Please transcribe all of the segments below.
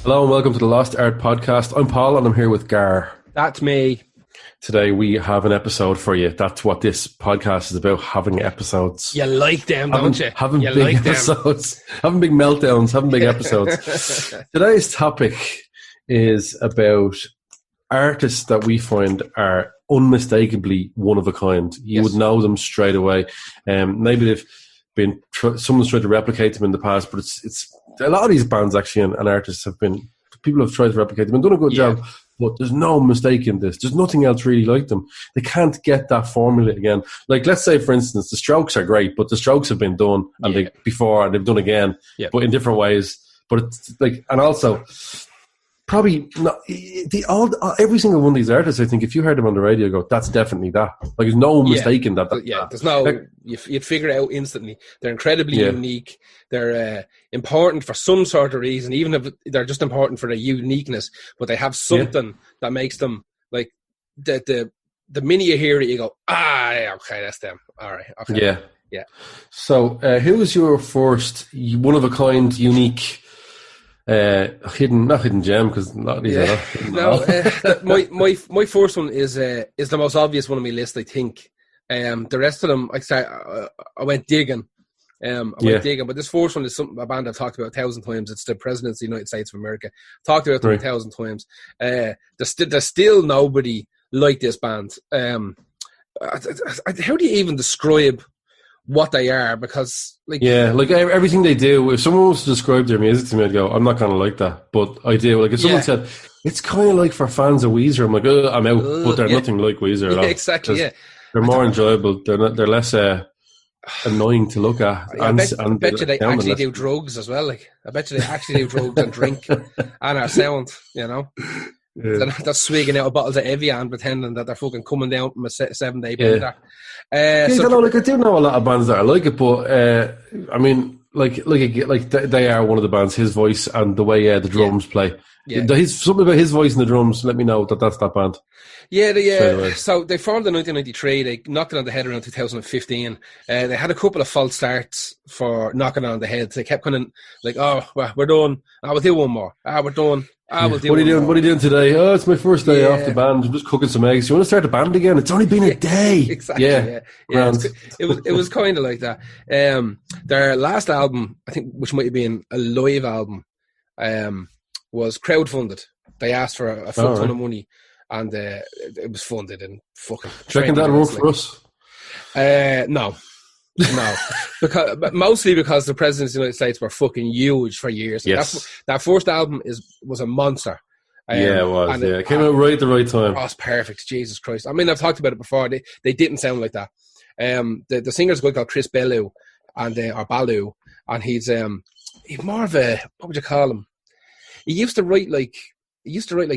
Hello and welcome to the Lost Art Podcast. I'm Paul and I'm here with Gar. That's me. Today we have an episode for you. That's what this podcast is about, having episodes. You like them, don't you? Having you big like episodes, having big meltdowns, having big episodes. Today's topic is about artists that we find are unmistakably one of a kind. You would know them straight away. Maybe they've been someone's tried to replicate them in the past, but it's a lot of these bands actually and artists people have tried to replicate them and done a good job, but there's no mistake in this. There's nothing else really like them. They can't get that formula again. Like, let's say, for instance, the Strokes are great, but the Strokes have been done and before and they've done again, but in different ways. But it's like, and also, probably not every single one of these artists, I think, if you heard them on the radio, go, that's definitely that. Like, there's no mistake in that. There's no, like, you'd figure it out instantly. They're incredibly unique. They're important for some sort of reason, even if they're just important for their uniqueness, but they have something that makes them, like, the minute you hear it, you go, okay, that's them. All right. Okay. Yeah. So, who was your first one-of-a-kind, unique, not hidden gem, because a lot of these are not. My first one is the most obvious one on my list, I think. The rest of them, I went digging. But this first one is a band I've talked about 1,000 times. It's the Presidents of the United States of America. Talked about them 1,000 times. There's still nobody like this band. How do you even describe what they are? Because everything they do, if someone was to describe their music to me, I'd go, I'm not going to like that, but I do. Like, if someone said it's kind of like for fans of Weezer, I'm like, I'm out, but they're nothing like Weezer at all. Exactly. They're more enjoyable. They're less annoying to look at. I bet you they actually do drugs as well. Like, I bet you they actually do drugs and drink and are sound, you know. They're swigging out of bottles of Evian, pretending that they're fucking coming down from a 7-day bender. I do know a lot of bands that are like it, but I mean, they are one of the bands. His voice and the way the drums play. Something about his voice and the drums. Let me know that's that band. So they formed in 1993. They knocked it on the head around 2015. They had a couple of false starts for knocking it on the head. They kept kind of like, we're done. We'll do one more. We're done. We'll do What are you doing today? Oh, it's my first day off the band. I'm just cooking some eggs. You want to start the band again? It's only been a day. Exactly. It was kind of like that. Their last album, I think, which might have been a live album, was crowdfunded. They asked for a fuck ton of money, and it was funded in fucking. Do you reckon that'll work for us? No. But mostly because the Presidents of the United States were fucking huge for years. Yes. That first album was a monster. It was. It came out right at the right time. Oh, it's perfect. Jesus Christ. I mean, I've talked about it before. They didn't sound like that. The singer's a guy called Chris Bellew, or Ballew, and he's more of a, what would you call him? He used to write like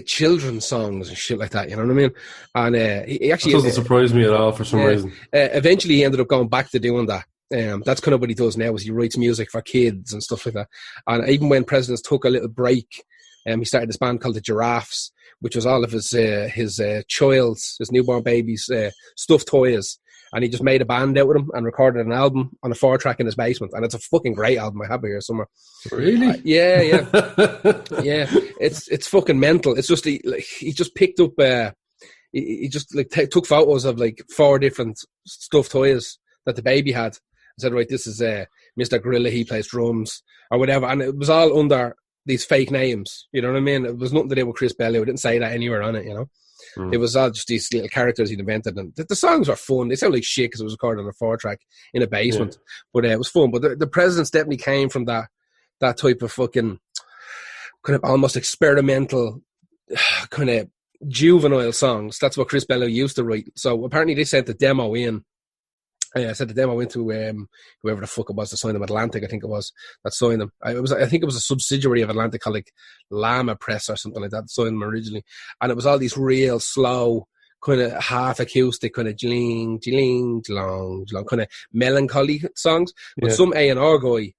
children's songs and shit like that, you know what I mean? And he actually... That doesn't surprise me at all for some reason. Eventually he ended up going back to doing that. That's kind of what he does now, is he writes music for kids and stuff like that. And even when Presidents took a little break, he started this band called the Giraffes, which was all of his child's, his newborn baby's stuffed toys. And he just made a band out with him and recorded an album on a 4-track in his basement. And it's a fucking great album. I have it here somewhere. Really? Yeah. It's fucking mental. It's just he just picked up. He just took photos of 4 different stuffed toys that the baby had. And said, right, this is Mr. Gorilla. He plays drums or whatever. And it was all under these fake names. You know what I mean? It was nothing to do with Chris Bellew. It didn't say that anywhere on it. You know. It was all just these little characters he'd invented, and the songs were fun. They sound like shit because it was recorded on a 4-track in a basement, but it was fun. But the Presidents definitely came from that type of fucking kind of almost experimental, kind of juvenile songs. That's what Chris Bellew used to write. So apparently they sent the demo in. I sent the demo into whoever the fuck it was to sign them, Atlantic, I think it was, that signed them. I think it was a subsidiary of Atlantic called Llama Press or something like that that signed them originally. And it was all these real slow, kind of half acoustic, kind of jling, jling, jlong, jlong, kind of melancholy songs. But some A&R guy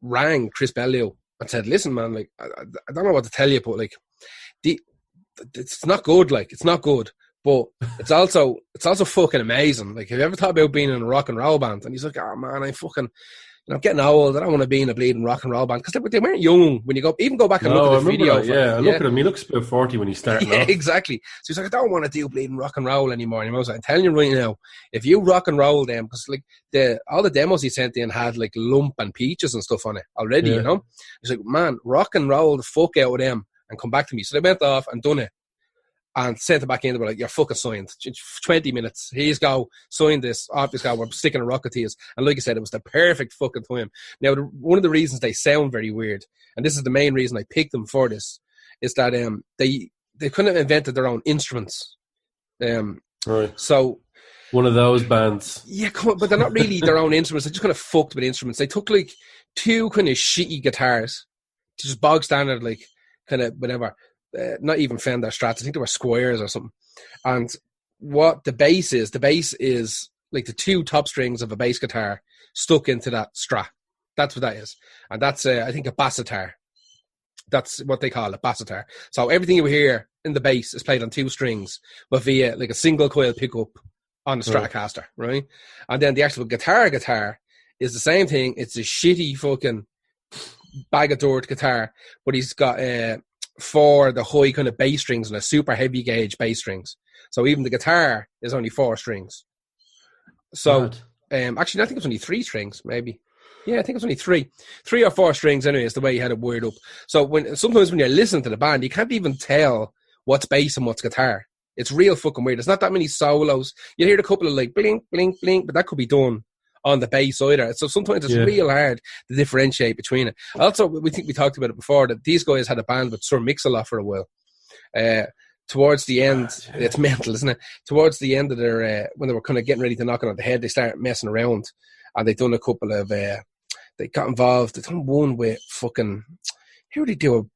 rang Chris Bellew and said, listen, man, I don't know what to tell you, but it's not good, it's not good. But it's also fucking amazing. Have you ever thought about being in a rock and roll band? And he's like, oh man, I'm getting old. I don't want to be in a bleeding rock and roll band because they weren't young when you go back and look at the video. I look at him. He looks about 40 when he's starting off. Exactly. So he's like, I don't want to do bleeding rock and roll anymore. And I was like, I'm telling you right now, if you rock and roll them, because like all the demos he sent in had like Lump and Peaches and stuff on it already, you know. He's like, man, rock and roll the fuck out of them and come back to me. So they went off and done it. And sent it back in. They were like, you're fucking signed. 20 minutes. He's go, sign this. Off this guy. We're sticking a rocket to you. And like I said, it was the perfect fucking time. Now, one of the reasons they sound very weird, and this is the main reason I picked them for this, is that they couldn't have invented their own instruments. Right. So one of those bands. Yeah, but they're not really their own instruments. They just kind of fucked with instruments. They took like two kind of shitty guitars, just bog standard, like kind of whatever. Not even Fender Strats. I think they were Squires or something. And what the bass is like the two top strings of a bass guitar stuck into that Strat. That's what that is. And that's, I think, a bassitar. That's what they call it, bassitar. So everything you hear in the bass is played on two strings, but via like a single coil pickup on the Stratocaster, right? And then the actual guitar is the same thing. It's a shitty fucking bag of dirt guitar, but he's got for the high kind of bass strings and a super heavy gauge bass strings. So even the guitar is only 4 strings. So actually, I think it's only 3 strings, maybe. Yeah, I think it's only 3 or 4 strings anyway, is the way he had it wired up. So sometimes when you're listening to the band, you can't even tell what's bass and what's guitar. It's real fucking weird. There's not that many solos. You hear a couple of like blink, blink, blink, but that could be done on the bass either. So sometimes it's real hard to differentiate between it. Also, we think we talked about it before, that these guys had a band with Sir Mix-a-Lot for a while. Towards the end, it's mental, isn't it? Towards the end of their, when they were kind of getting ready to knock it on the head, they started messing around, and they'd done a couple of, they got involved. They done one with fucking, who did they do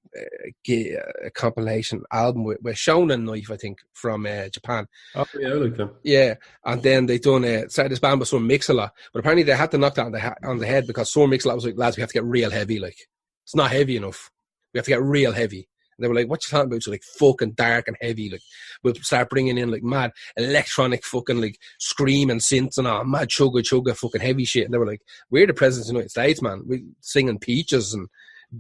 a compilation album with Shonen Knife, I think, from Japan. Oh yeah, I like them. Yeah, and then they done started this band with Sir Mix-a-Lot, but apparently they had to knock that on the head because Sir Mix-a-Lot was like, lads, we have to get real heavy. Like, it's not heavy enough. We have to get real heavy. And they were like, what you talking about? So like fucking dark and heavy. Like, we'll start bringing in like mad electronic fucking like screaming synths and all mad chugga fucking heavy shit. And they were like, we're the presidents of the United States, man. We singing Peaches and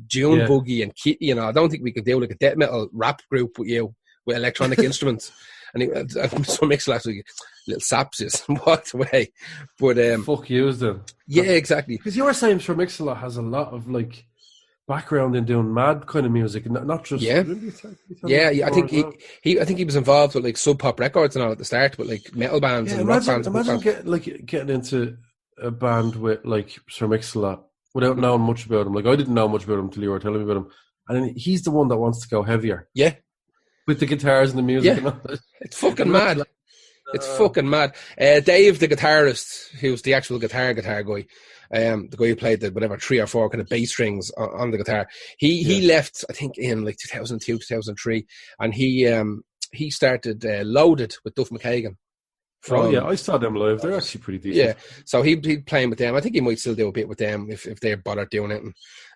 June Boogie and Kitty and all. I don't think we could do like a death metal rap group with you with electronic instruments. And so makes like little sapses and walked away. But fuck you, then. Yeah, exactly. Because you were saying Sir Mix-a-Lot has a lot of like background in doing mad kind of music, not just I think I think he was involved with like Sub Pop Records and all at the start, with like metal bands and rock bands. Imagine getting into a band with like Sir Mix-a-Lot without knowing much about him. Like, I didn't know much about him until you were telling me about him. And then he's the one that wants to go heavier. Yeah. With the guitars and the music. Yeah. And all that. It's fucking mad. It's fucking mad. Dave, the guitarist, who's the actual guitar guy, the guy who played the whatever 3 or 4 kind of bass strings on the guitar, he left, I think, in like 2002, 2003, and he started Loaded with Duff McKagan. I saw them live. They're actually pretty decent. Yeah, so he'd playing with them. I think he might still do a bit with them if they bother doing it.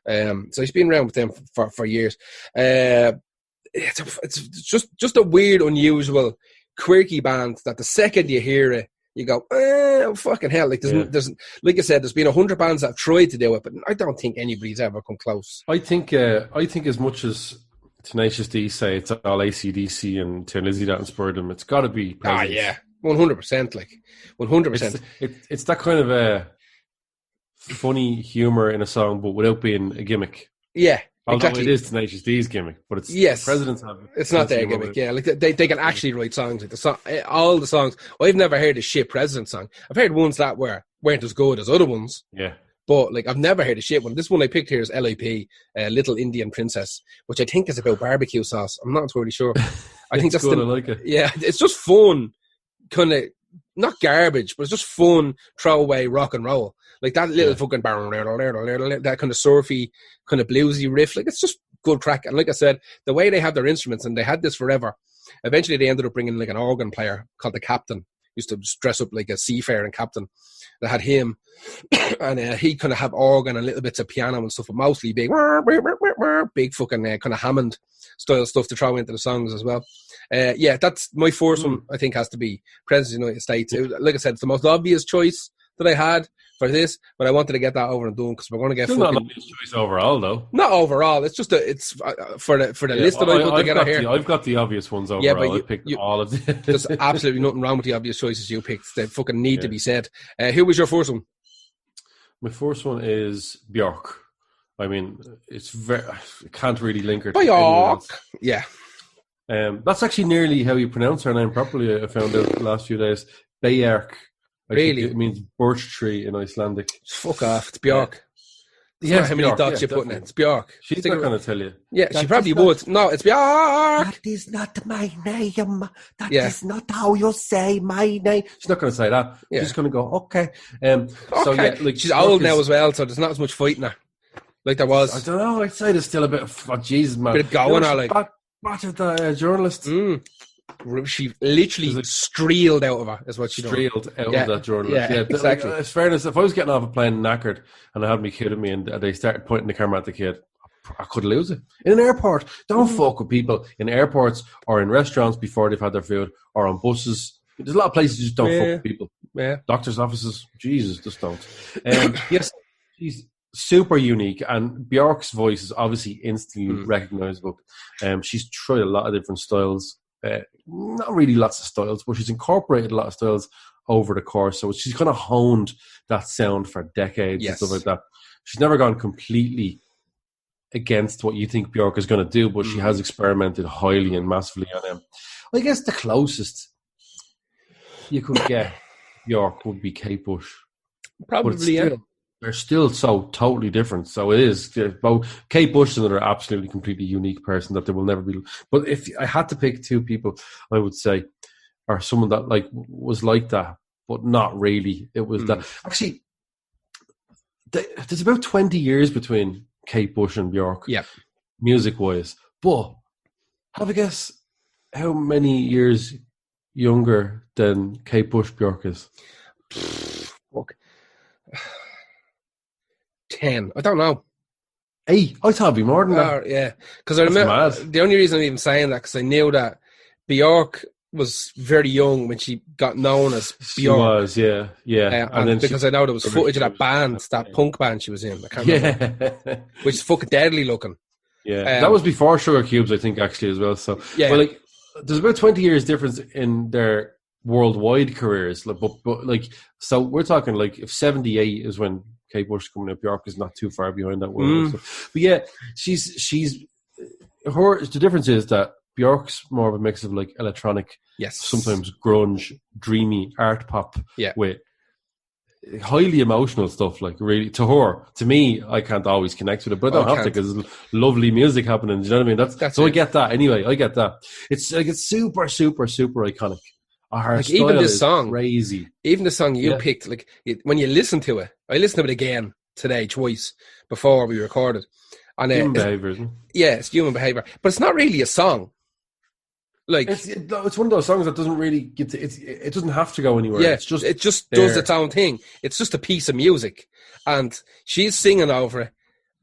And, so he's been around with them for years. It's just a weird, unusual, quirky band that the second you hear it, you go, oh, fucking hell. Like, there's like I said, there's been 100 bands that have tried to do it, but I don't think anybody's ever come close. I think as much as Tenacious D say it's all AC/DC and Tin Lizzy that inspired them, it's got to be Presidents. Yeah. 100%, like 100%. It's that kind of a funny humor in a song, but without being a gimmick. Yeah, although exactly. It is Tenacious D's gimmick, but it's Presidents have it. It's not their gimmick. Yeah, like they can actually write songs. Like all the songs. I've never heard a shit President song. I've heard ones that weren't as good as other ones. Yeah. But like I've never heard a shit one. This one I picked here is LIP, Little Indian Princess, which I think is about barbecue sauce. I'm not entirely sure. I think that's good. I like it. Yeah, it's just fun. Kind of not garbage, but it's just fun throwaway rock and roll, like that little fucking that kind of surfy, kind of bluesy riff. Like, it's just good crack. And like I said, the way they have their instruments, and they had this forever. Eventually, they ended up bringing like an organ player called the Captain. Used to just dress up like a seafaring captain. They had him, and he kind of have organ and little bits of piano and stuff, but mostly big fucking kind of Hammond style stuff to throw into the songs as well. That's my first one. I think has to be President of the United States. Like I said, it's the most obvious choice, that I had for this, but I wanted to get that over and done because we're going to get Still fucking... not an obvious choice overall, though. Not overall. It's just for the list that I put together here. I've got the obvious ones overall. Yeah, but I picked all of them. There's absolutely nothing wrong with the obvious choices you picked. They fucking need to be said. Who was your first one? My first one is Björk. I mean, it's very... I can't really link her to Björk. Yeah. That's actually nearly how you pronounce her name properly, I found out the last few days. Björk. Really? It means birch tree in Icelandic. Fuck off. It's Björk. Yeah, how many dots you put in it. It's Björk. She's not going to tell you. Yeah, she probably would. No, it's Björk. That is not my name. That is not how you say my name. She's not going to say that. Yeah. She's going to go, okay. So yeah, like she's old now as well, so there's not as much fighting her like there was. I don't know. I'd say there's still a bit of Jesus, man. Bit of going on, like battered the journalist. She literally streeled out of her, is what she streeled done. out of that journalist. Yeah, exactly. Like, as fairness, if I was getting off a plane knackered and I had my kid with me and they started pointing the camera at the kid, I could lose it. In an airport, don't fuck with people in airports or in restaurants before they've had their food or on buses. There's a lot of places you just don't fuck with people. Yeah. Doctors' offices, Jesus, just don't. Yes, she's super unique, and Björk's voice is obviously instantly recognizable. She's tried a lot of different styles. Not really lots of styles, but she's incorporated a lot of styles over the course. So she's kind of honed that sound for decades and stuff like that. She's never gone completely against what you think Björk is going to do, but she has experimented highly and massively on him. I guess the closest you could get Björk would be Kate Bush. Probably, yeah. They're still so totally different. So it is. Both Kate Bush is another absolutely completely unique person that there will never be. But if I had to pick two people, I would say, or someone that like was like that, but not really. It was that. Actually, there's about 20 years between Kate Bush and Björk. Yeah, music-wise. But have a guess how many years younger than Kate Bush Björk is? Fuck. 10. I don't know. 8. I thought it'd be more than that. Yeah, because I remember the only reason I'm even saying that because I knew that Björk was very young when she got known as Björk. She was, yeah. And then because I know there was footage of that band, that punk band she was in. I can't remember. Which is fucking deadly looking. Yeah, that was before Sugar Cubes, I think, actually, as well. So, yeah. But like, there's about 20 years difference in their worldwide careers. But like, so we're talking like if 78 is when Kate Bush coming up, Björk is not too far behind that world. So, but yeah, she's the difference is that Björk's more of a mix of like electronic, sometimes grunge, dreamy art pop, with highly emotional stuff. Like really, to me, I can't always connect with it, but I don't have to because there's lovely music happening. Do you know what I mean? That's so it. I get that anyway. I get that. It's like it's super, super, super iconic. Like even this song, crazy. Even the song you picked, like when you listen to it, I listened to it again today twice before we recorded. And human behavior, isn't it? Yeah, it's human behavior, but it's not really a song. Like it's one of those songs that doesn't really get to, it doesn't have to go anywhere. Yeah, it just does its own thing. It's just a piece of music, and she's singing over it,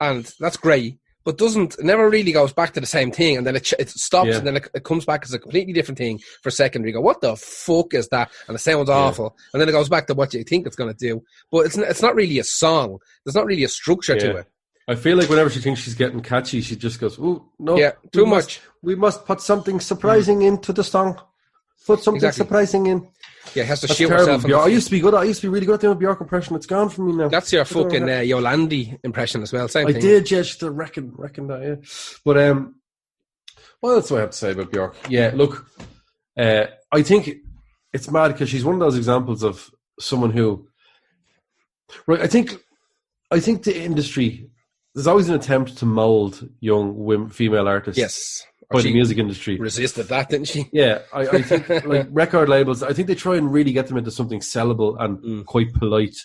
and that's great. But never really goes back to the same thing, and then it stops, and then it comes back as a completely different thing for a second. We go, what the fuck is that? And it sounds awful, and then it goes back to what you think it's going to do. But it's not really a song. There's not really a structure to it. I feel like whenever she thinks she's getting catchy, she just goes, "Ooh, no, too much. We must put something surprising into the song. Put something surprising in." Yeah, has to shoot herself. I used to be really good at doing a Björk impression. It's gone from me now. That's your fucking Yolandi impression as well. Same thing. I did, just to reckon that, yeah. But what else do I have to say about Björk? Yeah, look, I think it's mad because she's one of those examples of someone who, right? I think the industry. There's always an attempt to mold young female artists. Yes. By the music industry. Resisted that, didn't she? Yeah. I think like record labels, I think they try and really get them into something sellable and quite polite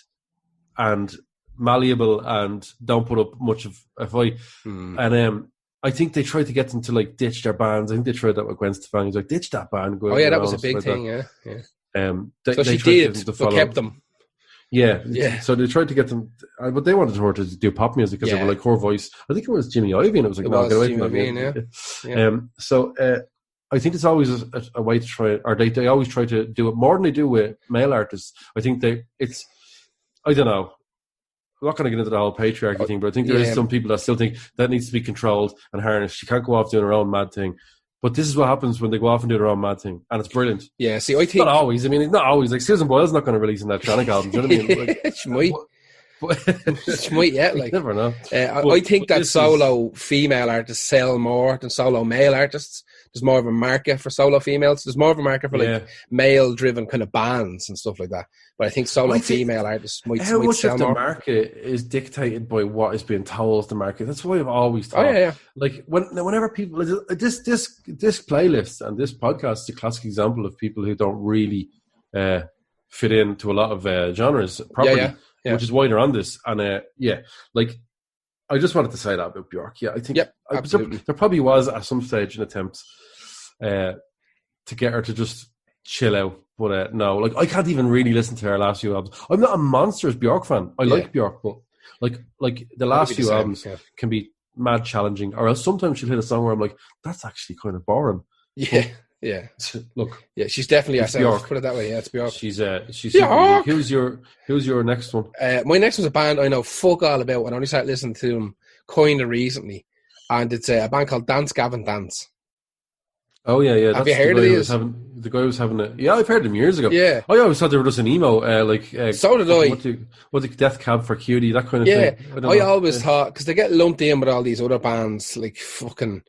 and malleable and don't put up much of a fight. And I think they tried to get them to like ditch their bands. I think they tried that with Gwen Stefani. He's like, ditch that band. Oh yeah, that was a big thing, yeah. So she did, but kept them. Yeah. So they tried to get them, but they wanted her to do pop music because they were like her voice. I think it was Jimmy Iovine. It was like, no, get away from that. So I think it's always a way to try, or they always try to do it more than they do with male artists. I think I don't know. I'm not going to get into the whole patriarchy thing, but I think there is some people that still think that needs to be controlled and harnessed. She can't go off doing her own mad thing. But this is what happens when they go off and do their own mad thing, and it's brilliant. Yeah, see, I think... Not always. I mean, it's not always. Like, Susan Boyle's not going to release an electronic album. Do you know what I mean? Like, she might. She might yet. Like, you never know. I think that solo female artists sell more than solo male artists. There's more of a market for solo females. There's more of a market for like male-driven kind of bands and stuff like that. But I think solo female artists might sell more. How much of the market is dictated by what is being told as the market? That's why I've always thought. Like whenever people this playlist and this podcast is a classic example of people who don't really fit into a lot of genres properly, which is why they're on this. And like I just wanted to say that about Björk. Yeah, I think absolutely. There probably was at some stage an attempt to get her to just chill out. But no, like I can't even really listen to her last few albums. I'm not a monstrous Björk fan. I like Björk, but like the last few albums can be mad challenging. Or else sometimes she'll hit a song where I'm like, that's actually kind of boring. Yeah. But, yeah. Look. Yeah, she's definitely Björk. Put it that way. Yeah, it's Björk. She's Björk. Who's your next one? My next one's a band I know fuck all about, and I only started listening to them kind of recently. And it's a band called Dance Gavin Dance. Oh yeah. Have you heard of these? The guy was having it. Yeah, I've heard them years ago. Yeah. I always thought they were just an emo, so did I. What the Death Cab for Cutie, that kind of thing. I always thought, because they get lumped in with all these other bands, like fucking,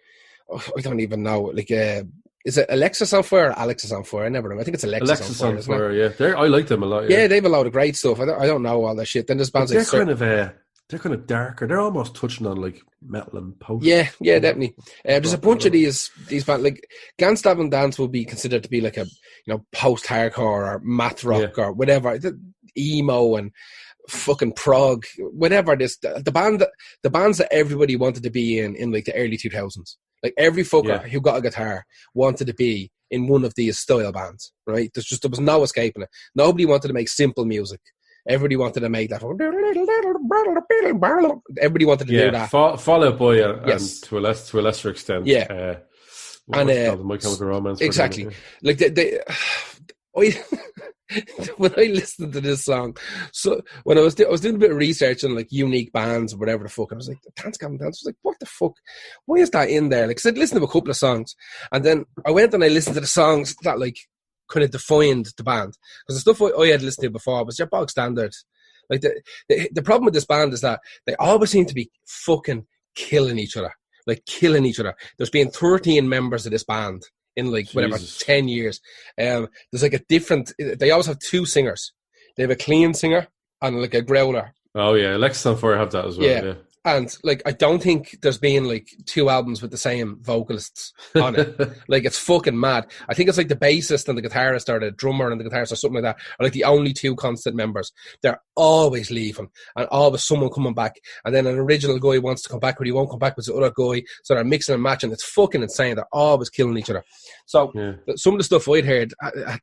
I don't even know, like, is it Alexis on Fire or Alexis on Fire? I never know. I think it's Alexis on Fire. Yeah. I like them a lot. Yeah, they have a lot of great stuff. I don't know all that shit. Then there's bands like they're kind of darker. They're almost touching on like metal and post. Yeah, definitely. There's a bunch of these bands. Like Dance Gavin Dance will be considered to be like a post-hardcore or math rock or whatever, emo and fucking prog, whatever. The bands that everybody wanted to be in like the early 2000s. Like every fucker who got a guitar wanted to be in one of these style bands, right? There was no escaping it. Nobody wanted to make simple music. Everybody wanted to make that. Everybody wanted to do that. Fall Out Boy and to a lesser extent. Yeah. My Chemical Romance. Exactly. Like when I listened to this song, so when I was doing a bit of research on like unique bands or whatever the fuck, I was like, Dance Gavin Dance. I was like, what the fuck? Why is that in there? Like, 'cause I'd listened to a couple of songs, and then I went and I listened to the songs that like kind of defined the band, because the stuff I had listened to before was your bog standard. Like the problem with this band is that they always seem to be fucking killing each other. There's been 13 members of this band in like whatever 10 years. There's like they always have two singers. They have a clean singer and like a growler. Oh yeah, Alexis on Fire have that as well. Yeah. And like I don't think there's been like two albums with the same vocalists on it. Like it's fucking mad. I think it's like the bassist and the guitarist or the drummer and the guitarist or something like that are like the only two constant members. They're always leaving and always someone coming back, and then an original guy wants to come back but he won't come back with the other guy, so they're mixing and matching. It's fucking insane. They're always killing each other. So some of the stuff I'd heard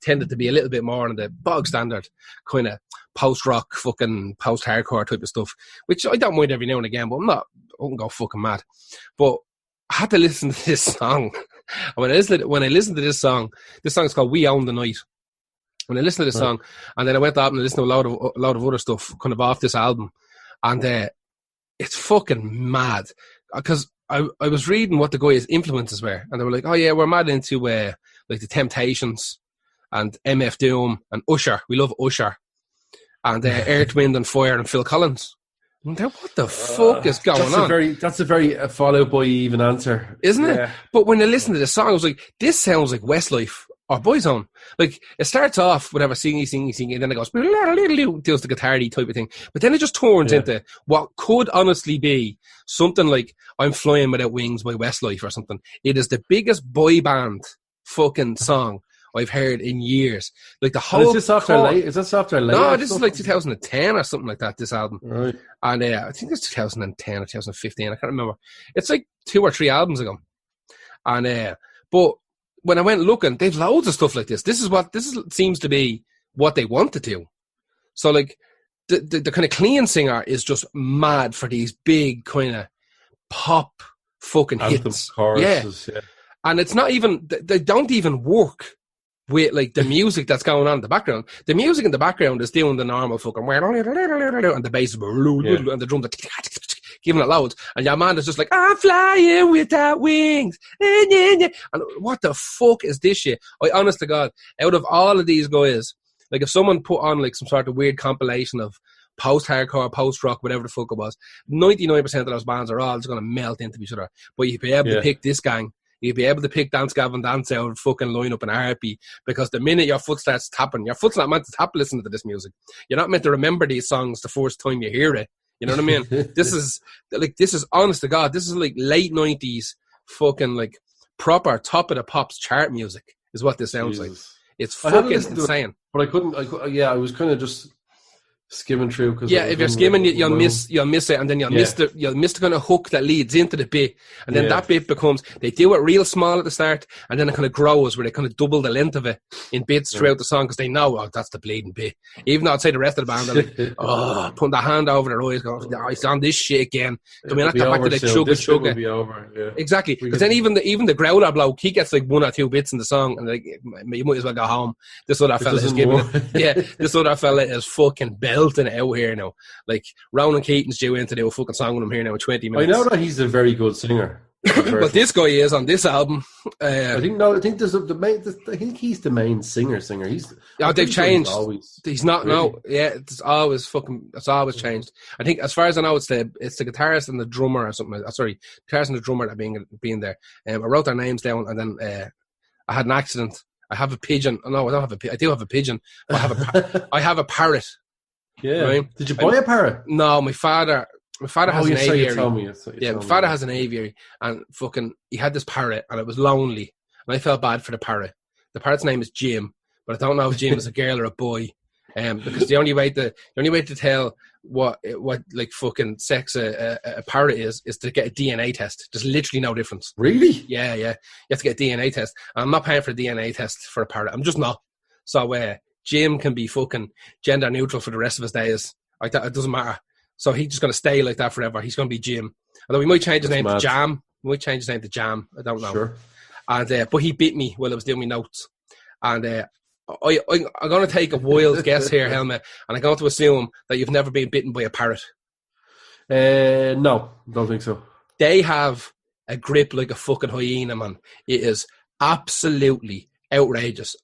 tended to be a little bit more on the bog standard kind of post-rock, fucking post-hardcore type of stuff, which I don't mind every now and again, but I wouldn't go fucking mad. But I had to listen to this song. And when I listened to this song is called We Own the Night. When I listened to this song, and then I went up and listened to a lot of other stuff kind of off this album, and it's fucking mad. Because I was reading what the guy's influences were, and they were like, oh yeah, we're mad into like the Temptations and MF Doom and Usher. We love Usher. And Earth, Wind and Fire and Phil Collins. What the fuck is going on? That's a very Fall Out Boy even answer. Isn't it? But when I listened to this song, I was like, this sounds like Westlife or Boyzone. Like, it starts off whatever, singing, and then it goes, does the guitar-y type of thing. But then it just turns into what could honestly be something like I'm Flying Without Wings by Westlife or something. It is the biggest boy band fucking song I've heard in years. Like the whole. Is this after late? No, this is like 2010 or something like that. This album, right? And I think it's 2010 or 2015. I can't remember. It's like 2 or 3 albums ago. And but when I went looking, they've loads of stuff like this. This seems to be what they want to do. So like the kind of clean singer is just mad for these big kind of pop fucking hits, choruses, yeah. And it's not even. They don't even work with like the music that's going on in the background. The music in the background is doing the normal fucking and the bass and the drums giving it loud, and your man is just like, I'm flying without wings. And what the fuck is this shit? I honest to God, out of all of these guys, like if someone put on like some sort of weird compilation of post-hardcore, post-rock, whatever the fuck it was, 99% of those bands are all just going to melt into each other. But you'd be able to pick this gang. You'd be able to pick Dance Gavin Dance out and fucking line up in a heartbeat, because the minute your foot starts tapping, your foot's not meant to tap listening to this music. You're not meant to remember these songs the first time you hear it. You know what I mean? This is honest to God, this is like late 90s fucking like proper top of the pops chart music is what this sounds like. It's fucking insane. But I couldn't, I was kind of just skimming through. Cause if you're skimming, you'll miss it, and then you'll miss the kind of hook that leads into the bit, and then that bit becomes, they do it real small at the start, and then it kind of grows where they kind of double the length of it in bits throughout the song, because they know, that's the bleeding bit. Even though I'd say the rest of the band are like, putting their hand over their eyes, going, it's on this shit again. Can we not get back to the chugga? Exactly, because then even the growler bloke, he gets like one or two bits in the song, and like, you might as well go home. This other fella is giving it. This other fella is fucking belting it out here now. Like Ronan Keaton's due in to do a fucking song with him here now in 20 minutes. I know that he's a very good singer. But this guy is on this album. I think he's the main singer. They've changed. He's not. Really? No, it's always changed. I think, as far as I know, it's the guitarist and the drummer or something. Sorry, guitarist and the drummer that being there. I wrote their names down, and then I had an accident. I have a pigeon. No, I don't have a. I do have a pigeon. I have a parrot. Yeah. Right? Did you buy a parrot? No, my father has an aviary. My father has an aviary, and fucking, he had this parrot, and it was lonely, and I felt bad for the parrot. The parrot's name is Jim, but I don't know if Jim is a girl or a boy, because the only way to tell what like fucking sex a parrot is to get a DNA test. There's literally no difference. Really? Yeah. You have to get a DNA test. I'm not paying for a DNA test for a parrot. I'm just not. So Jim can be fucking gender neutral for the rest of his days. Like that, it doesn't matter. So he's just going to stay like that forever. He's going to be Jim. Although we might change his name to Jam. We might change his name to Jam. I don't know. Sure. And but he bit me while I was doing my notes. And I'm going to take a wild guess here, Helmet, and I'm going to assume that you've never been bitten by a parrot. No, don't think so. They have a grip like a fucking hyena, man. It is absolutely outrageous.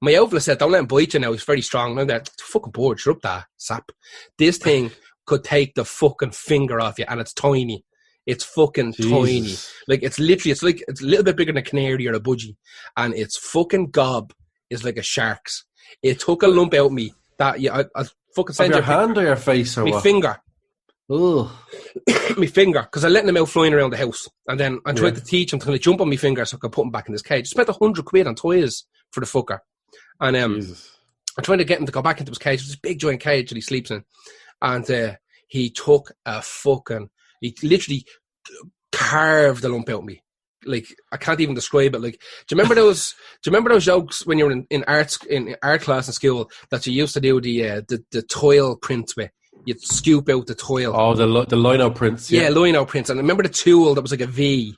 My outlet said, don't let him bite you now, he's very strong. I'm there, fucking bored, shut up that sap. This thing could take the fucking finger off you, and it's tiny. It's fucking tiny. Like, it's literally, it's a little bit bigger than a canary or a budgie, and its fucking gob is like a shark's. It took a lump out of me that, I fucking send your hand or your face or my what? finger. Ugh. My finger, because I let him out flying around the house, and then I tried to teach him to kind of jump on my finger so I could put him back in his cage. I spent £100 on toys for the fucker, and I'm trying to get him to go back into his cage. It's this big giant cage that he sleeps in, and he took he literally carved the lump out of me. Like, I can't even describe it. Like, do you remember those jokes when you were in art class in school that you used to do the toil prints with? You'd scoop out the toil. Oh, the lino prints. Yeah, lino prints. And I remember the tool that was like a V. Do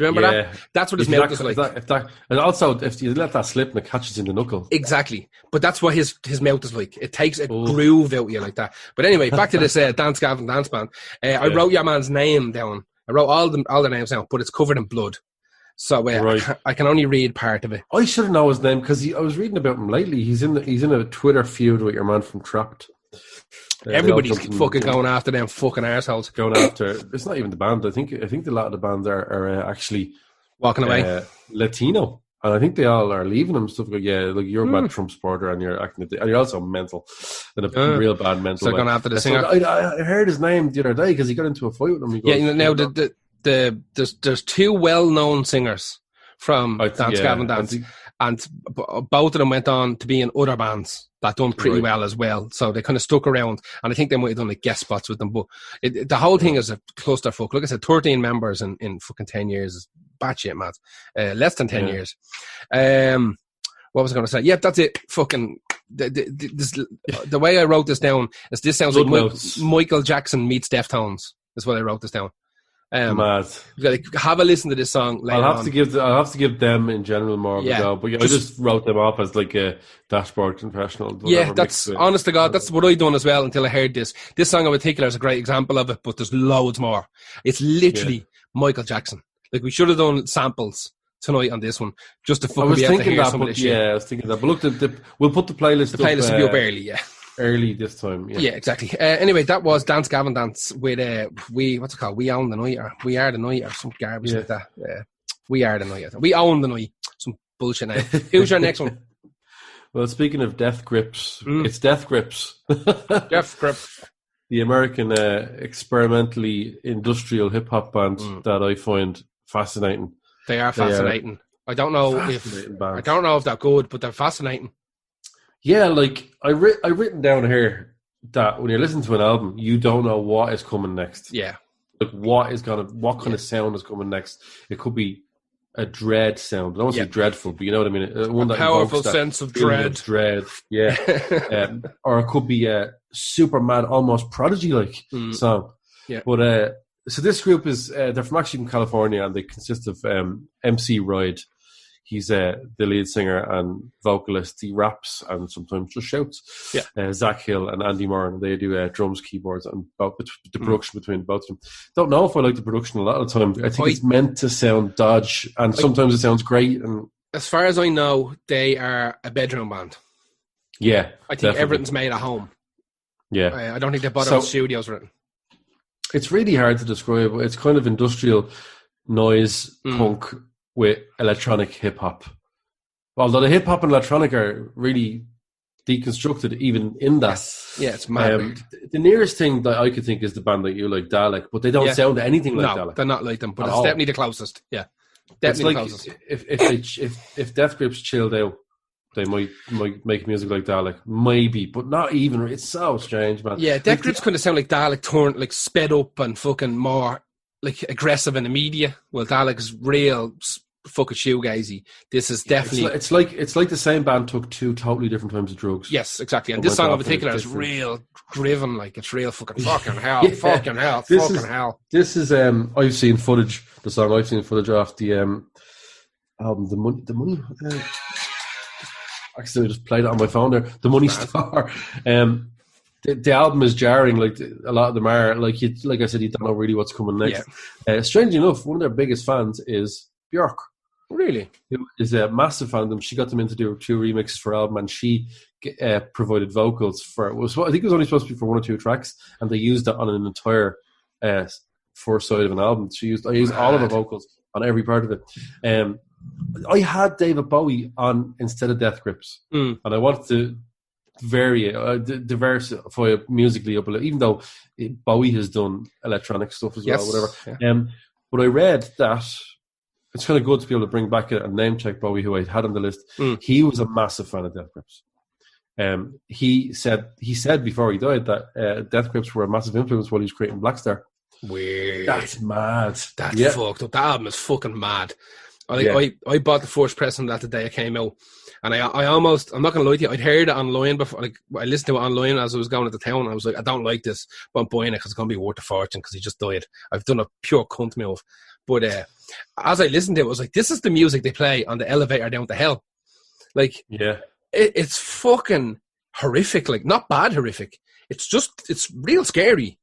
you remember that? That's what his mouth was like. And also, if you let that slip and it catches in the knuckle. Exactly. But that's what his mouth is like. It takes a groove out of you like that. But anyway, back to this Dance Gavin Dance Band. I wrote your man's name down. I wrote all the names down, but it's covered in blood. So I can only read part of it. I should know his name, because I was reading about him lately. He's in a Twitter feud with your man from Trapped. Everybody's fucking going after them fucking arseholes. Going after, it's not even the band. I think a lot of the bands are actually walking away. Latino, and I think they all are leaving them. Stuff like, like you're a bad Trump supporter, and you're acting, and you're also mental, in a real bad mental. So going after the singer. I heard his name the other day because he got into a fight with him. Now there's two well-known singers from Dance Gavin Dance, and both of them went on to be in other bands that done pretty well as well. So they kind of stuck around, and I think they might have done like guest spots with them. But the whole thing is a clusterfuck. Like I said, 13 members in fucking 10 years is batshit mad. Less than 10 years. What was I going to say? Yeah, that's it. Fucking the way I wrote this down is this sounds like Michael Jackson meets Deftones. Is what I wrote this down. Mad. Like, have a listen to this song later I'll have to give them in general more of a go. But I just wrote them up as like a Dashboard Confessional. Yeah, that's honest to God, that's what I done as well until I heard this. This song in particular is a great example of it, but there's loads more. It's literally Michael Jackson. Like, we should have done samples tonight on this one just to fucking be able to hear some of this shit. Yeah, I was thinking that. But look, we'll put the playlist. The playlist will be up early. Yeah. Early this time, yeah. Yeah, exactly. Anyway, that was Dance Gavin Dance with what's it called? We Own the Night, or We Are the Night, or some garbage like that. We Are the Night. We Own the Night. Some bullshit now. Who's your next one? Well, speaking of Death Grips, it's Death Grips. Death Grips. The American experimentally industrial hip hop band that I find fascinating. They are fascinating. I don't know if they're good, but they're fascinating. Yeah, like I've written down here that when you're listening to an album, you don't know what is coming next. Yeah, like what kind of sound is coming next. It could be a dread sound. I don't want to say dreadful, but you know what I mean. One a powerful sense of dread. Yeah, or it could be a Superman, almost Prodigy-like song. Yeah, but so this group is they're actually from California, and they consist of MC Ride. He's the lead singer and vocalist. He raps and sometimes just shouts. Yeah. Zach Hill and Andy Moran, they do drums, keyboards, and the production between both of them. Don't know if I like the production a lot of the time. I think it's meant to sound dodge, and sometimes it sounds great. And as far as I know, they are a bedroom band. Yeah, I think everything's made at home. Yeah, I don't think they bother with studios written. It's really hard to describe. It's kind of industrial noise punk with electronic hip hop. Although the hip hop and electronic are really deconstructed even in that. Yeah, it's mad. The nearest thing that I could think is the band that you like, Dalek, but they don't sound anything like Dalek. They're not like them, but it's definitely the closest. Yeah. Definitely the closest. If Death Grips chilled out, they might make music like Dalek. Maybe, but not even. It's so strange, man. Yeah, Death Grips kind of sound like Dalek turned like sped up and fucking more like aggressive in the media. Well, Dalek's real fucking shoegazy. This is definitely it's like the same band took two totally different types of drugs. Yes, exactly. And this song in particular is real driven, like it's real fucking hell. Fucking hell. This is I've seen footage. The song I've seen footage off the album, the money. Actually, I just played it on my phone there. The Money Star. The album is jarring. Like a lot of them are. Like I said, you don't know really what's coming next. Yeah. Strangely enough, one of their biggest fans is Björk. Really? Who is a massive fan of them. She got them in to do 2 remixes for her album, and she provided vocals for it. I think it was only supposed to be for 1 or 2 tracks, and they used it on an entire first side of an album. I used all of the vocals on every part of it. I had David Bowie on instead of Death Grips, and I wanted to diversify it musically up a little, even though Bowie has done electronic stuff as well, whatever. Yeah. But I read that it's kind of good to be able to bring back a name check Bowie, who I had on the list. He was a massive fan of Death Grips. He said before he died that Death Grips were a massive influence while he was creating Black Star. Weird. That's mad. That's fucked up. That album is fucking mad. I bought the first pressing that the day it came out, and I'm not gonna lie to you, I'd heard it online before. Like, I listened to it online as I was going to town. I was like, I don't like this, but I'm buying it because it's gonna be worth a fortune because he just died. I've done a pure cunt move. But as I listened to it, I was like, this is the music they play on the elevator down to hell. Like, it's fucking horrific. Like, not bad horrific. It's real scary.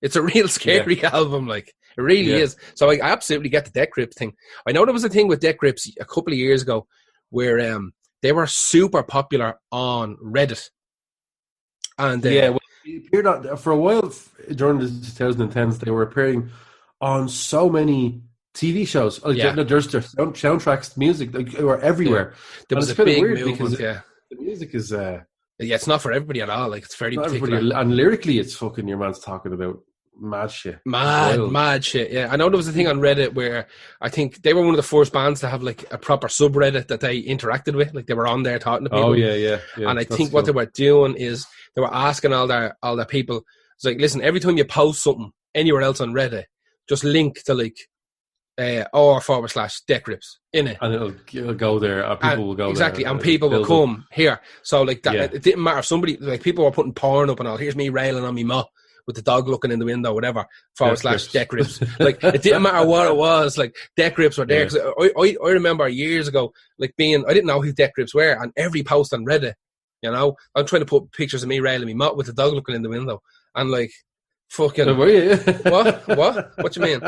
It's a real scary album. Like, it really is. So I absolutely get the Death Grips thing. I know there was a thing with Death Grips a couple of years ago where they were super popular on Reddit. And well, they appeared on, for a while during the 2010s, they were appearing on so many TV shows. Like, there's their soundtracks, music, like, they were everywhere. There was a big movement, because the music is... it's not for everybody at all. Like, it's very particular. And lyrically, it's fucking your man's talking about mad shit. Mad shit, yeah. I know there was a thing on Reddit where I think they were one of the first bands to have, like, a proper subreddit that they interacted with. Like, they were on there talking to people. Oh, yeah. And I think what they were doing is they were asking all their people, it's like, listen, every time you post something anywhere else on Reddit, just link to, like, /Death Grips in it. And it'll go there. People will go exactly, there. And people will come here. So, like, that, it didn't matter if somebody, like, people were putting porn up and all. Here's me railing on me ma with the dog looking in the window, whatever, / Death Grips. Like, it didn't matter what it was, like, Death Grips were there. Yeah. 'Cause I remember years ago, like, I didn't know who Death Grips were, and every post on Reddit, you know, I'm trying to put pictures of me railing me mot with the dog looking in the window, and like, fucking, Were you? what you mean?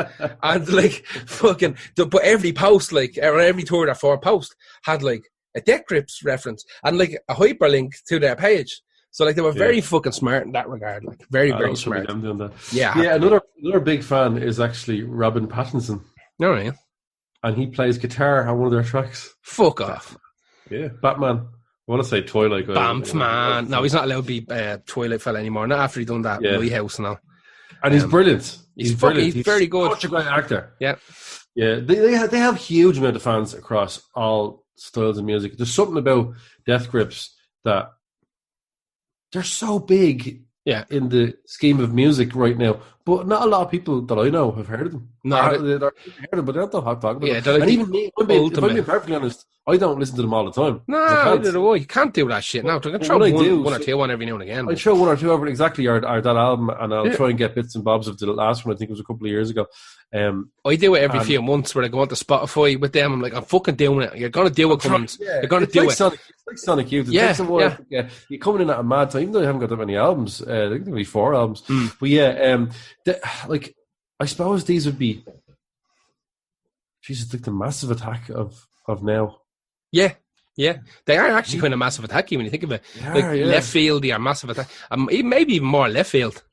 And like, fucking, but every post, like, or every 3 or 4 post had like a Death Grips reference and like a hyperlink to their page. So like, they were very fucking smart in that regard, like, very smart. Them doing that. Yeah. Another big fan is actually Robin Pattinson, All right. and he plays guitar on one of their tracks. Fuck off. Yeah, Batman. I want to say Twilight guy. Bamf, man. No, he's not allowed to be Twilight fella anymore. Not after he done that Lighthouse now. And he's brilliant. He's brilliant. He's very good. Such a great actor. Yeah. Yeah, they have huge amount of fans across all styles of music. There's something about Death Grips that they're so big in the scheme of music right now. But not a lot of people that I know have heard of them. No, they've heard of them, but they don't know how to talk about them. They're like, and even me, if I'm being perfectly honest, I don't listen to them all the time. No, you can't do that shit. No, you can throw one or two on every now and again. I throw 1 or 2 over exactly or that album, and I'll try and get bits and bobs of the last one. I think it was a couple of years ago. I do it every few months where I go onto Spotify with them. I'm like, I'm fucking doing it. You're going to do it, Cummins. You're going to do it. It's like Sonic Youth. It takes a while. Yeah. You're coming in at a mad time, even though I haven't got that many albums. I think there'll be 4 albums. But like, I suppose these would be, Jesus, like the Massive Attack of now. Yeah. They are actually kind of Massive Attacky when you think of it. Left field, they are Massive Attack. Maybe even more left field.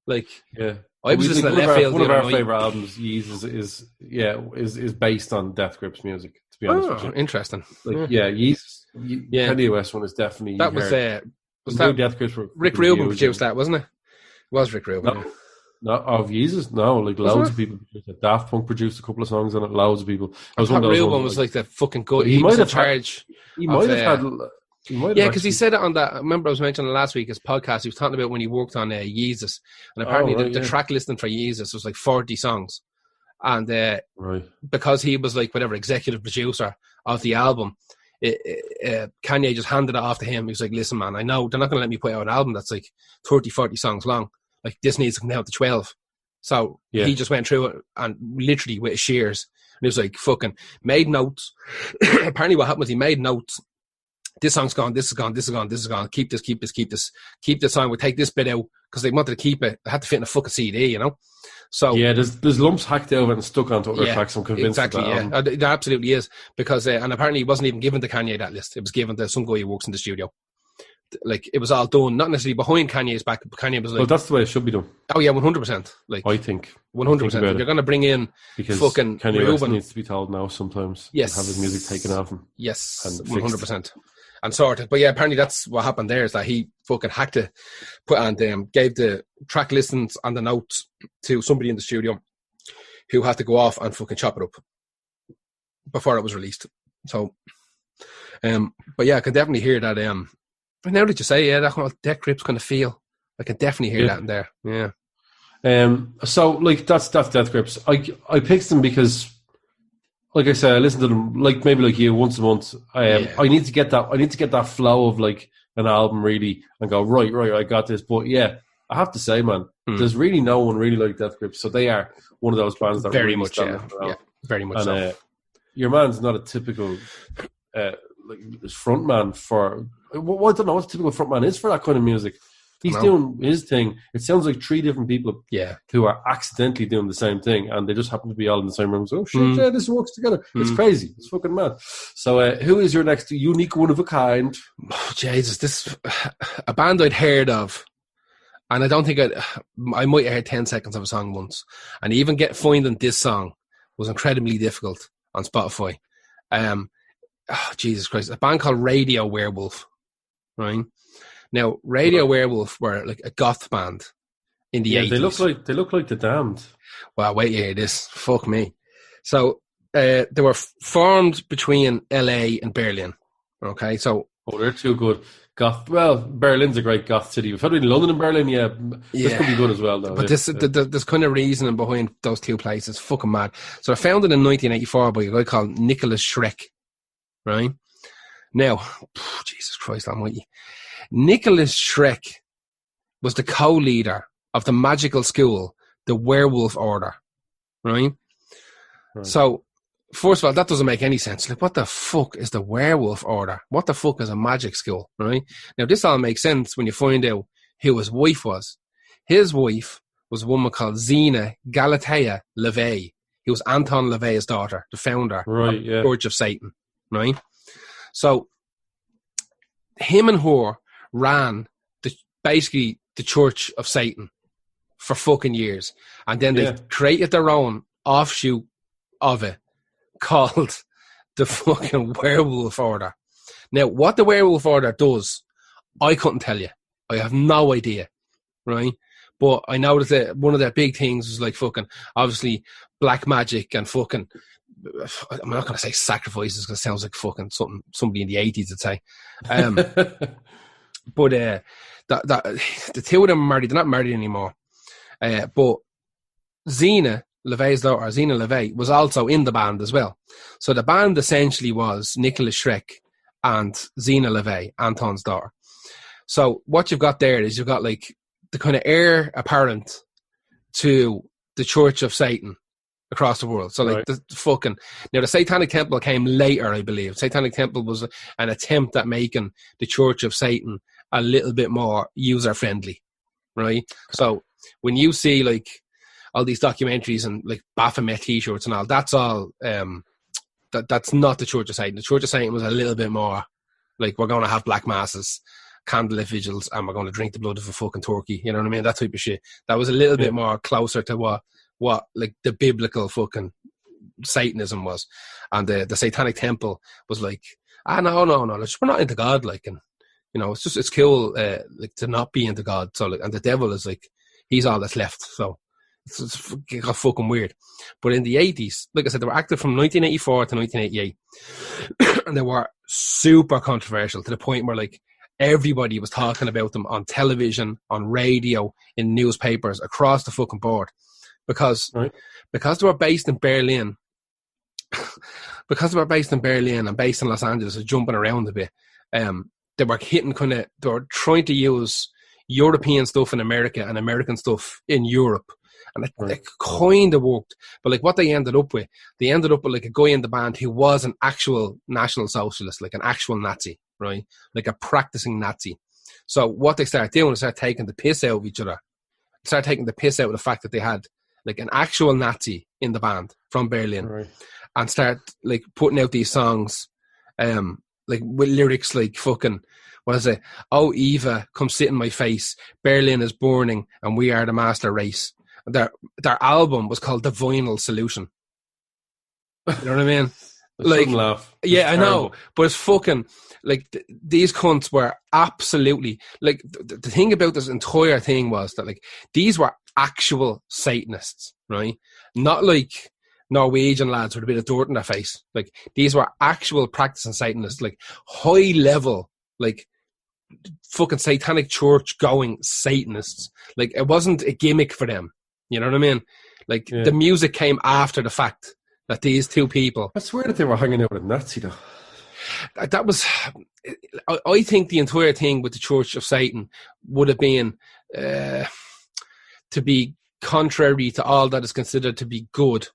Like, I was listening to left field. One of our favourite albums, Yeezus, is based on Death Grips music, to be honest with you. Interesting. Like, Yeezus, Kanye West one is definitely... That was that Death Grips were Rick Rubin produced that, wasn't it? It was Rick Rubin. No. Not of Yeezus, no. Like, loads of people produced it. Daft Punk produced a couple of songs on it. Loads of people. Rubin was like the fucking good. He was in charge. He might have had. Because he said it on that. I remember I was mentioning last week his podcast. He was talking about when he worked on Yeezus, and apparently the track listing for Yeezus was like 40 songs, and because he was like whatever executive producer of the album, Kanye just handed it off to him. He was like, "Listen, man, I know they're not going to let me put out an album that's like 30, 40 songs long. Like, this needs to come down to 12." So he just went through it and literally with his shears. And he was like, fucking made notes. Apparently what happened was he made notes. This song's gone, this is gone, this is gone, this is gone. Keep this song. We'll take this bit out because they wanted to keep it. They had to fit in a fucking CD, you know? So there's lumps hacked out and stuck onto other tracks. I'm convinced exactly, of that. There absolutely is. Because, and apparently he wasn't even given to Kanye that list. It was given to some guy who works in the studio. Like, it was all done, not necessarily behind Kanye's back, but Kanye was like... Well, that's the way it should be done. Oh, yeah, 100%. Like, I think. 100%. If you're going to bring in because fucking Kanye West needs to be told now sometimes. Yes. And have his music taken off him. Yes, and 100%. And sorted. But yeah, apparently that's what happened there, is that he fucking hacked it, gave the track listings and the notes to somebody in the studio who had to go off and fucking chop it up before it was released. So, but yeah, I can definitely hear that... But now that you say, that whole Death Grips kind of feel, I can definitely hear that in there. Yeah. So like that's Death Grips. I picked them because, like I said, I listen to them like maybe like you once a month. I need to get that flow of like an album really and go right. I got this. But yeah, I have to say, man, there's really no one really like Death Grips. So they are one of those bands that very really much, very much. And, so. Your man's not a typical. Like front man for I don't know what a typical front man is for that kind of music. He's doing his thing. It sounds like 3 different people who are accidentally doing the same thing, and they just happen to be all in the same room. So, oh shit, this works together. It's crazy. It's fucking mad. So who is your next unique one of a kind? Oh, Jesus, this a band I'd heard of, and I don't think I might have heard 10 seconds of a song once, and even finding this song was incredibly difficult on Spotify. Oh, Jesus Christ. A band called Radio Werewolf, right? Now, Radio Werewolf were like a goth band in the 80s. They look like The Damned. Well, wait, this. Fuck me. So, they were formed between LA and Berlin, okay? So... Oh, they're too good. Goth. Well, Berlin's a great goth city. If I'd been in London and Berlin, this could be good as well, though. But there's kind of reasoning behind those two places. Fucking mad. So, they're founded in 1984 by a guy called Nicholas Schreck. Right now, Jesus Christ Almighty, Nicholas Schreck was the co-leader of the magical school, the Werewolf Order, right? So, first of all, that doesn't make any sense. Like, what the fuck is the Werewolf Order? What the fuck is a magic school, right? Now, this all makes sense when you find out who his wife was. His wife was a woman called Zena Galatea LaVey. He was Anton LaVey's daughter, the founder of the Church of Satan, right? So, him and her ran basically the Church of Satan for fucking years. And then they created their own offshoot of it called the fucking Werewolf Order. Now, what the Werewolf Order does, I couldn't tell you. I have no idea, right? But I know that one of their big things is like fucking, obviously, black magic and fucking, I'm not going to say sacrifices because it sounds like fucking somebody in the 80s would say. But the two of them are married. They're not married anymore. But Zena LaVey's daughter, Zena LaVey, was also in the band as well. So the band essentially was Nicholas Schreck and Zena LaVey, Anton's daughter. So what you've got there is you've got like the kind of heir apparent to the Church of Satan across the world. So like the fucking, now the Satanic Temple came later, I believe. Satanic Temple was an attempt at making the Church of Satan a little bit more user friendly, right? So when you see like all these documentaries and like Baphomet t-shirts and all, that's all, that's not the Church of Satan. The Church of Satan was a little bit more like, we're going to have black masses, candlelit vigils, and we're going to drink the blood of a fucking turkey. You know what I mean? That type of shit. That was a little bit more closer to what like the biblical fucking Satanism was. And the Satanic Temple was like, no, we're not into God, like, and you know, it's cool like to not be into God. So like, and the devil is like, he's all that's left. So it got fucking weird. But in the 80s, like I said, they were active from 1984 to 1988. And they were super controversial to the point where like everybody was talking about them on television, on radio, in newspapers, across the fucking board. Because they were based in Berlin, and based in Los Angeles, so jumping around a bit, they were they were trying to use European stuff in America and American stuff in Europe. And it kind of worked. But like what they ended up with like a guy in the band who was an actual National Socialist, like an actual Nazi, right? Like a practicing Nazi. So what they started doing is start taking the piss out of each other. Start taking the piss out of the fact that they had like an actual Nazi in the band from Berlin, and start like putting out these songs, like with lyrics like fucking, what is it? Oh, Eva, come sit in my face. Berlin is burning and we are the master race. Their album was called The Vinyl Solution. You know what I mean? Like, laugh. Yeah, I know, but it's fucking like these cunts were absolutely like the thing about this entire thing was that like these were actual Satanists, right? Not like Norwegian lads with a bit of dirt in their face. Like these were actual practicing Satanists, like high level, like fucking satanic church going Satanists. Like it wasn't a gimmick for them. You know what I mean? Like the music came after the fact that these two people. I swear that they were hanging out with a Nazi though. That was, I think the entire thing with the Church of Satan would have been to be contrary to all that is considered to be good,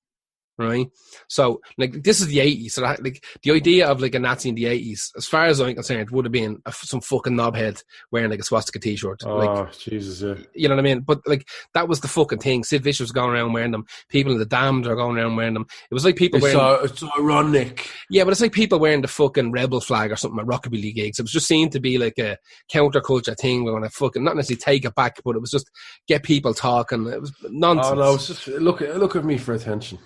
right? So, like, this is the 80s. So, that, like, the idea of, like, a Nazi in the 80s, as far as I'm concerned, would have been some fucking knobhead wearing, like, a swastika t-shirt. Oh, like, Jesus, yeah. You know what I mean? But, like, that was the fucking thing. Sid Vicious was going around wearing them. People in the Damned are going around wearing them. It was like people wearing... It's ironic. Yeah, but it's like people wearing the fucking rebel flag or something at rockabilly gigs. It was just seen to be, like, a counterculture thing. We're going to fucking, not necessarily take it back, but it was just get people talking. It was nonsense. Oh, no, it's just look at me for attention.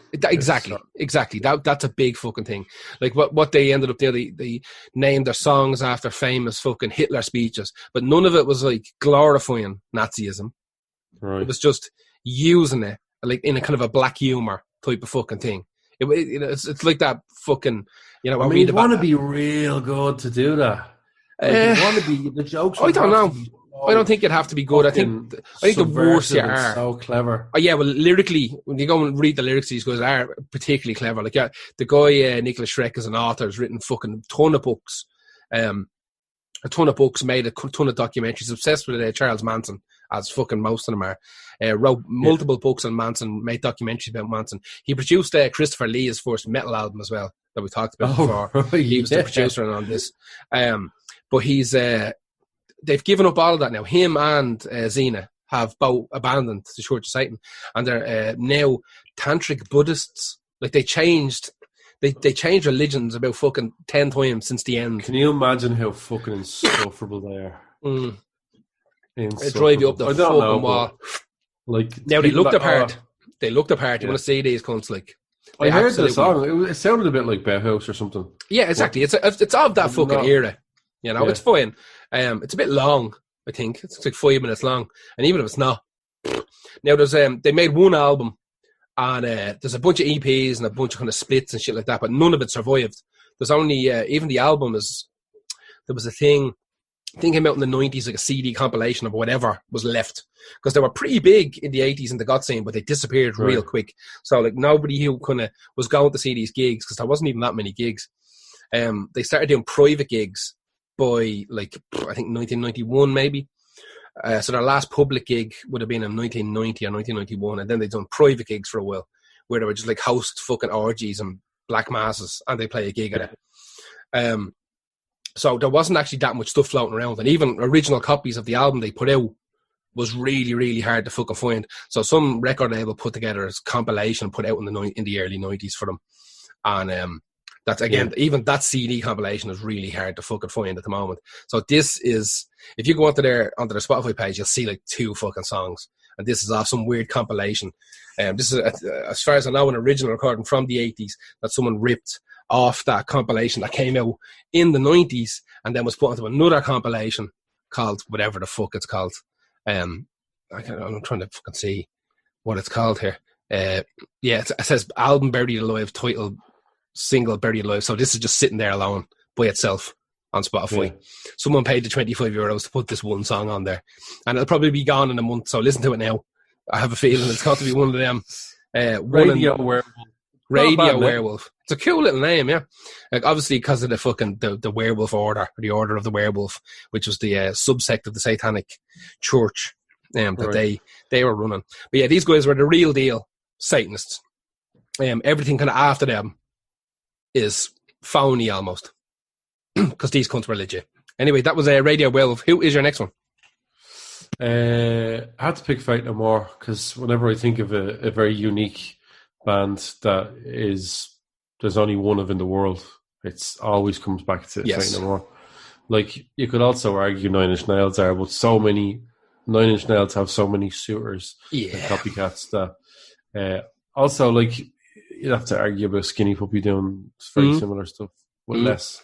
Exactly. That's a big fucking thing. Like what they ended up doing, they named their songs after famous fucking Hitler speeches, but none of it was like glorifying Nazism. Right. It was just using it like in a kind of a black humor type of fucking thing. It's like that fucking, you know. I mean, you want to be real good to do that. Like, you want to be the jokes. I don't know. I don't think you'd have to be good. I think the worse you are. So clever. Oh, yeah, well, lyrically, when you go and read the lyrics, these guys are particularly clever. Like, the guy, Nicholas Schreck, is an author, has written fucking ton of books. A ton of books, made a ton of documentaries, obsessed with Charles Manson as fucking most of them are. Wrote multiple books on Manson, made documentaries about Manson. He produced Christopher Lee's first metal album as well, that we talked about before. Right, he was the producer on this. But he's they've given up all of that now. Him and Xena have both abandoned the Church of Satan, and they're now tantric Buddhists. Like they changed religions about fucking 10 times since the end. Can you imagine how fucking insufferable they are? They drive you up the fucking wall. Like now they looked apart. They looked apart. You want to see these cunts? Like I heard the song. It sounded a bit like Bauhaus or something. Yeah, exactly. It's of that fucking era. You know, it's fine. It's a bit long. I think it's like 5 minutes long, and even if it's not, now there's they made one album, and there's a bunch of EPs and a bunch of kind of splits and shit like that, but none of it survived. There's only even the album is. There was a thing came out in the 90s, like a CD compilation of whatever was left, because they were pretty big in the 80s in the goth scene, but they disappeared real quick. So like nobody who kind of was going to see these gigs, because there wasn't even that many gigs. They started doing private gigs by like I think 1991 maybe. So their last public gig would have been in 1990 or 1991, and then they'd done private gigs for a while, where they would just like host fucking orgies and black masses, and they play a gig at it. So there wasn't actually that much stuff floating around, and even original copies of the album they put out was really, really hard to fucking find. So some record label put together a compilation and put out in the early 90s for them, and that's again even that CD compilation is really hard to fucking find at the moment. So this is, if you go onto their Spotify page, you'll see like 2 fucking songs, and this is off some weird compilation. This is, as far as I know, an original recording from the 80s that someone ripped off that compilation that came out in the 90s and then was put into another compilation called whatever the fuck it's called. I'm trying to fucking see what it's called here. It says album Buried Alive, title single Buried Alive. So this is just sitting there alone by itself on Spotify. Yeah. Someone paid the €25 to put this one song on there, and it'll probably be gone in a month. So listen to it now. I have a feeling it's got to be one of them. Radio Werewolf. It's a cool little name, yeah. Like obviously because of the fucking the werewolf order, or the order of the werewolf, which was the subsect of the Satanic Church that they were running. But yeah, these guys were the real deal Satanists. Everything kind of after them is phony almost, because these cunts were legit. Anyway, that was Radio Werewolf. Who is your next one? I had to pick Faith No More, because whenever I think of a very unique band that there's only one of in the world, it's always comes back to Faith No More. Like, you could also argue Nine Inch Nails are, but Nine Inch Nails have so many suitors and copycats that also, like, you'd have to argue about Skinny Puppy doing very similar stuff with less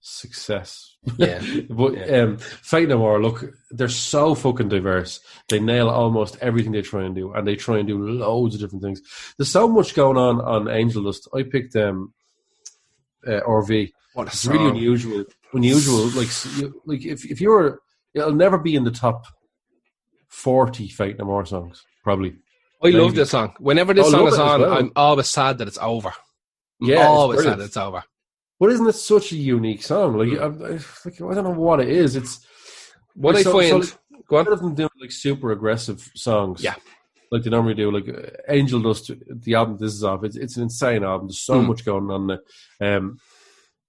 success. Yeah. But Faith No More, look, they're so fucking diverse. They nail almost everything they try and do, and they try and do loads of different things. There's so much going on Angel Dust. I picked RV. What a it's song. Really unusual. Like if you were, it'll never be in the top 40 Faith No More songs, probably. I love this song. Whenever this song is on, I'm always sad that it's over. Always sad that it's over. But isn't it such a unique song? Like, I don't know what it is. It's what like, I find. Go on. Instead of them doing like super aggressive songs, like they normally do, like Angel Dust, the album this is off. It's an insane album. There's so much going on there.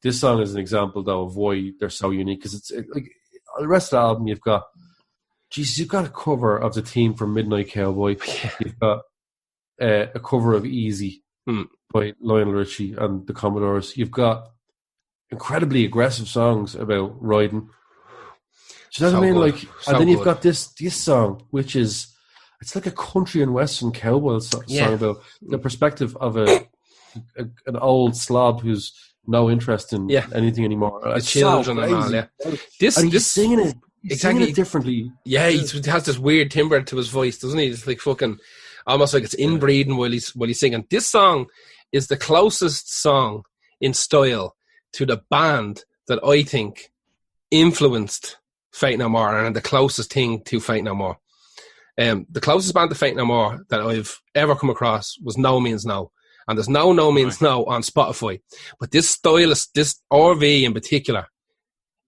This song is an example, though, of why they're so unique. Because like the rest of the album, you've got a cover of the theme from Midnight Cowboy. You've got a cover of Easy by Lionel Richie and the Commodores. You've got incredibly aggressive songs about riding. Do you know what I mean? Like, and then you've got this song, which is, it's like a country and western cowboy song about the perspective of an old slob who's no interest in anything anymore. The children and all, He's singing it. He's singing it differently. Yeah, he has this weird timbre to his voice, doesn't he? It's like fucking, almost like it's inbreeding while he's singing. This song is the closest song in style to the band that I think influenced Faith No More, and the closest thing to Faith No More. The closest band to Faith No More that I've ever come across was No Means No. And there's No Means No on Spotify. But this stylist, this RV in particular,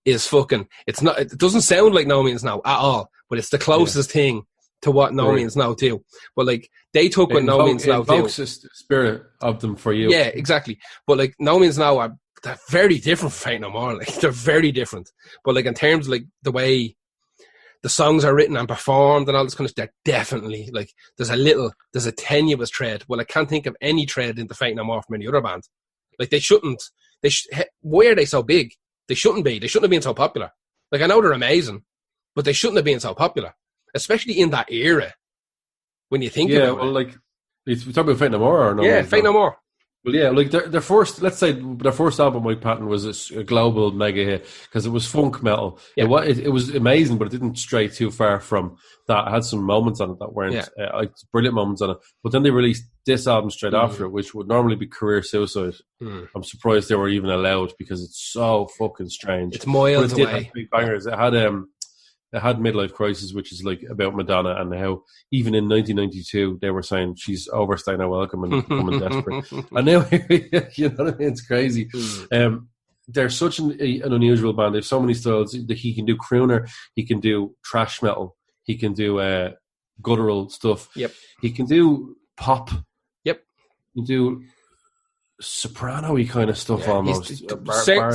is fucking. It's not. It doesn't sound like No Means No at all, but it's the closest thing to what No Means No do. But like they took what No Means No do. Evokes the spirit of them for you. Yeah, exactly. But like No Means No they're very different from Fate No More. Like they're very different. But like in terms of like the way the songs are written and performed and all this kind of stuff, they're definitely like there's a tenuous thread. Well, I can't think of any thread into Fate No More from any other band. Like they shouldn't. Why are they so big? They shouldn't be. They shouldn't have been so popular. Like I know they're amazing, but they shouldn't have been so popular, especially in that era. When you think about it. Yeah, well, like we talking about Fate No More or no? Yeah, Fate No More. Well, yeah, like their first, let's say their first album, Mike Patton, was a global mega hit because it was funk metal. Yeah. It was amazing, but it didn't stray too far from that. It had some moments on it that weren't like brilliant moments on it. But then they released this album straight after it, which would normally be career suicide. I'm surprised they were even allowed because it's so fucking strange. It's miles but it did away. have big bangers. It had Midlife Crisis, which is like about Madonna and how even in 1992 they were saying she's overstaying her welcome and becoming desperate. And now, you know what I mean? It's crazy. They're such an unusual band. They have so many styles. He can do crooner, he can do thrash metal, he can do guttural stuff. Yep. He can do pop. Yep. He can do soprano-y kind of stuff almost.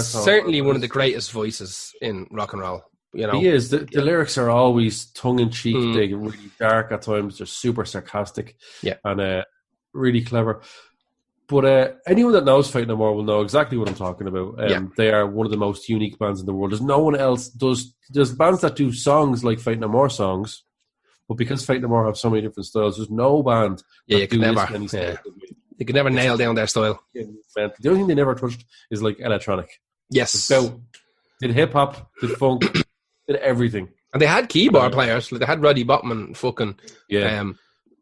Certainly one of the greatest voices in rock and roll. You know, he is. The lyrics are always tongue-in-cheek. They get really dark at times. They're super sarcastic and really clever. But anyone that knows Fate No More will know exactly what I'm talking about. They are one of the most unique bands in the world. There's no one else does. There's bands that do songs like Fate No More songs, but because Fate No More have so many different styles, there's no band that you could never. They could never nail down their style. The only thing they never touched is like electronic. Yes. Did hip hop, did funk. Did everything, and they had keyboard players. Like they had Roddy Botman, fucking